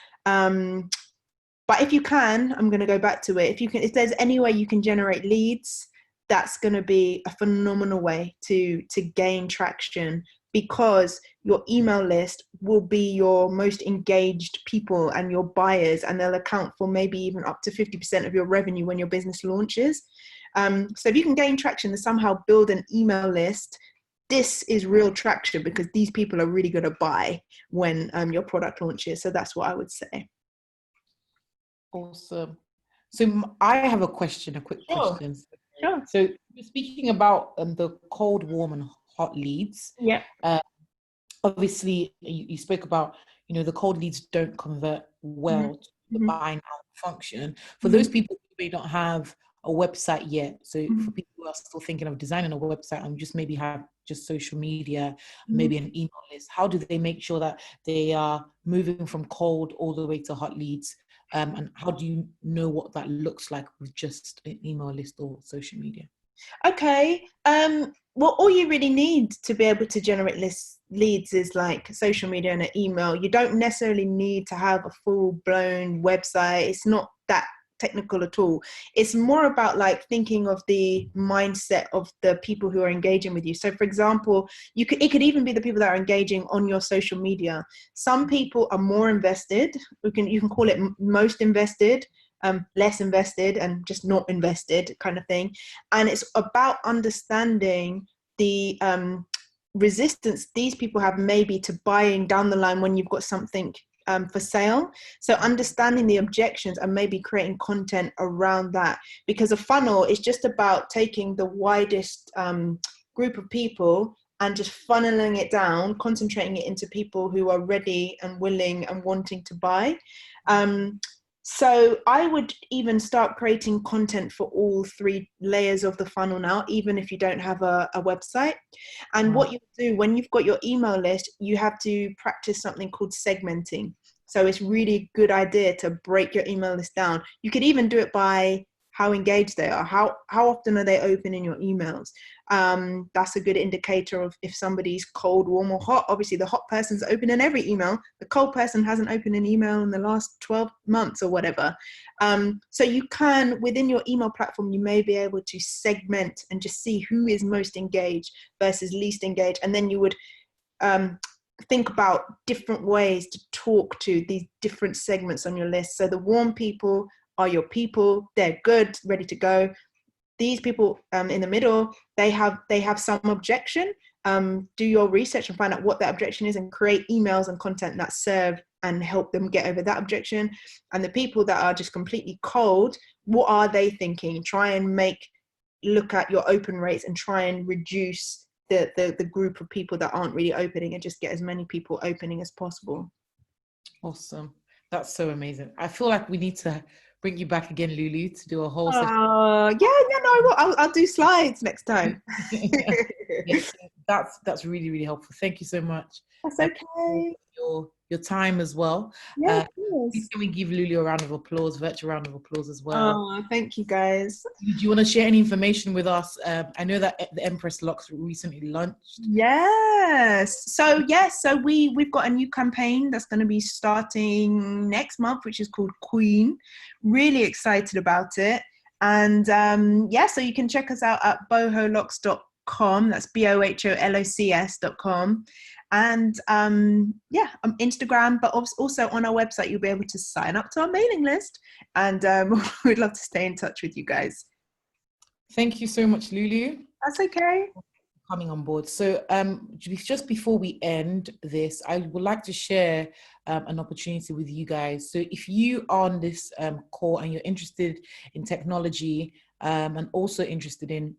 But if you can, I'm going to go back to it. If there's any way you can generate leads, that's going to be a phenomenal way to gain traction, because your email list will be your most engaged people and your buyers, and they'll account for maybe even up to 50% of your revenue when your business launches. So if you can gain traction and somehow build an email list, this is real traction, because these people are really going to buy when your product launches. So that's what I would say. Awesome. So I have a quick question. Sure. So you're speaking about the cold, warm, and hot leads. Yeah. Obviously, you spoke about, the cold leads don't convert well to the buy now function. For those people who may not have a website yet, so for people who are still thinking of designing a website and just maybe have just social media, maybe an email list, how do they make sure that they are moving from cold all the way to hot leads? And how do you know what that looks like with just an email list or social media? Okay. Well, all you really need to be able to generate leads is like social media and an email. You don't necessarily need to have a full-blown website. It's not that technical at all. It's more about like thinking of the mindset of the people who are engaging with you. So for example, it could even be the people that are engaging on your social media. Some people are more invested. You can call it most invested, less invested, and just not invested kind of thing. And it's about understanding the resistance these people have maybe to buying down the line when you've got something for sale. So understanding the objections and maybe creating content around that, because a funnel is just about taking the widest group of people and just funneling it down, concentrating it into people who are ready and willing and wanting to buy. So I would even start creating content for all 3 layers of the funnel now, even if you don't have a website. And what you do when you've got your email list, you have to practice something called segmenting. So it's really a good idea to break your email list down. You could even do it by how engaged they are. How often are they opening your emails? That's a good indicator of if somebody's cold, warm, or hot. Obviously, the hot person's opening every email. The cold person hasn't opened an email in the last 12 months or whatever. So you can, within your email platform, you may be able to segment and just see who is most engaged versus least engaged. And then you would think about different ways to talk to these different segments on your list. So the warm people are your people, they're good, ready to go. These people in the middle, they have some objection. Do your research and find out what that objection is and create emails and content that serve and help them get over that objection. And the people that are just completely cold, what are they thinking? Try and look at your open rates and try and reduce the group of people that aren't really opening and just get as many people opening as possible. Awesome. That's so amazing. I feel like we need to bring you back again, Lulu, to do a whole session. I'll do slides next time. Yes, that's really, really helpful. Thank you so much. That's okay. Your time as well. Yeah, please can we give Lulu a round of applause, virtual round of applause as well. Oh, thank you guys. Do you want to share any information with us? I know that the Empress Locs recently launched. Yes. So we've got a new campaign that's going to be starting next month, which is called Queen. Really excited about it. And so you can check us out at boholocs.com. That's BOHOLOCS.com. And Instagram, but also on our website, you'll be able to sign up to our mailing list. And we'd love to stay in touch with you guys. Thank you so much, Lulu. That's okay. Coming on board. So just before we end this, I would like to share an opportunity with you guys. So if you are on this call and you're interested in technology and also interested in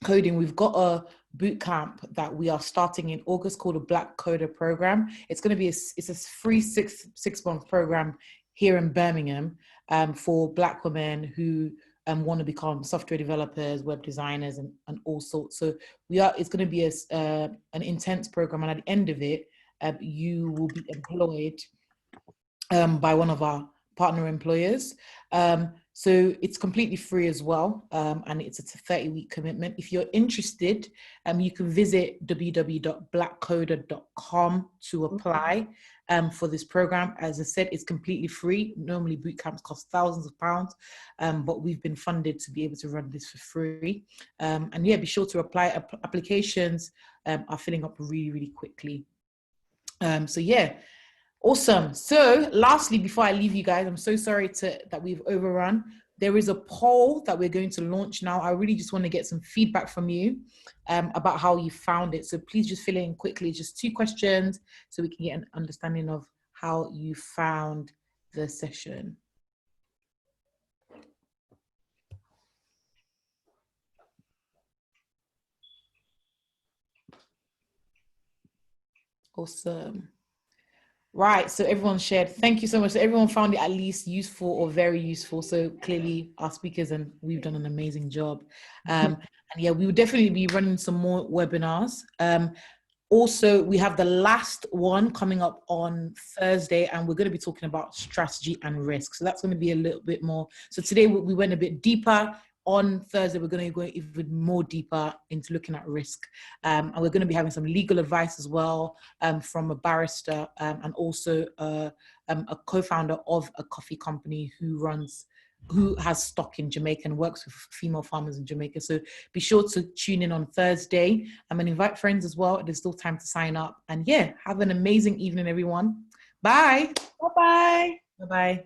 coding, we've got a boot camp that we are starting in August called a Black Coder program. It's going to be it's a free six-month program here in Birmingham for Black women who want to become software developers, web designers, and all sorts. So it's going to be an intense program, and at the end of it, you will be employed by one of our partner employers. So it's completely free as well, and it's a 30-week commitment. If you're interested, you can visit www.blackcoder.com to apply for this program. As I said, it's completely free. Normally boot camps cost thousands of pounds, but we've been funded to be able to run this for free. And yeah, be sure to apply. Applications are filling up really, really quickly. So yeah. Awesome. So lastly, before I leave you guys, I'm so sorry that we've overrun. There is a poll that we're going to launch now. I really just want to get some feedback from you about how you found it. So please just fill in quickly, just 2 questions so we can get an understanding of how you found the session. Awesome. Right, so everyone shared. Thank you so much. So everyone found it at least useful or very useful. So clearly our speakers and we've done an amazing job. And yeah, we will definitely be running some more webinars. Also, we have the last one coming up on Thursday, and we're going to be talking about strategy and risk. So that's going to be a little bit more. So today we went a bit deeper on Thursday, we're going to go even more deeper into looking at risk. And we're going to be having some legal advice as well from a barrister and also a co-founder of a coffee company who has stock in Jamaica and works with female farmers in Jamaica. So be sure to tune in on Thursday. I'm going to invite friends as well. There's still time to sign up. And yeah, have an amazing evening, everyone. Bye. Bye-bye. Bye-bye.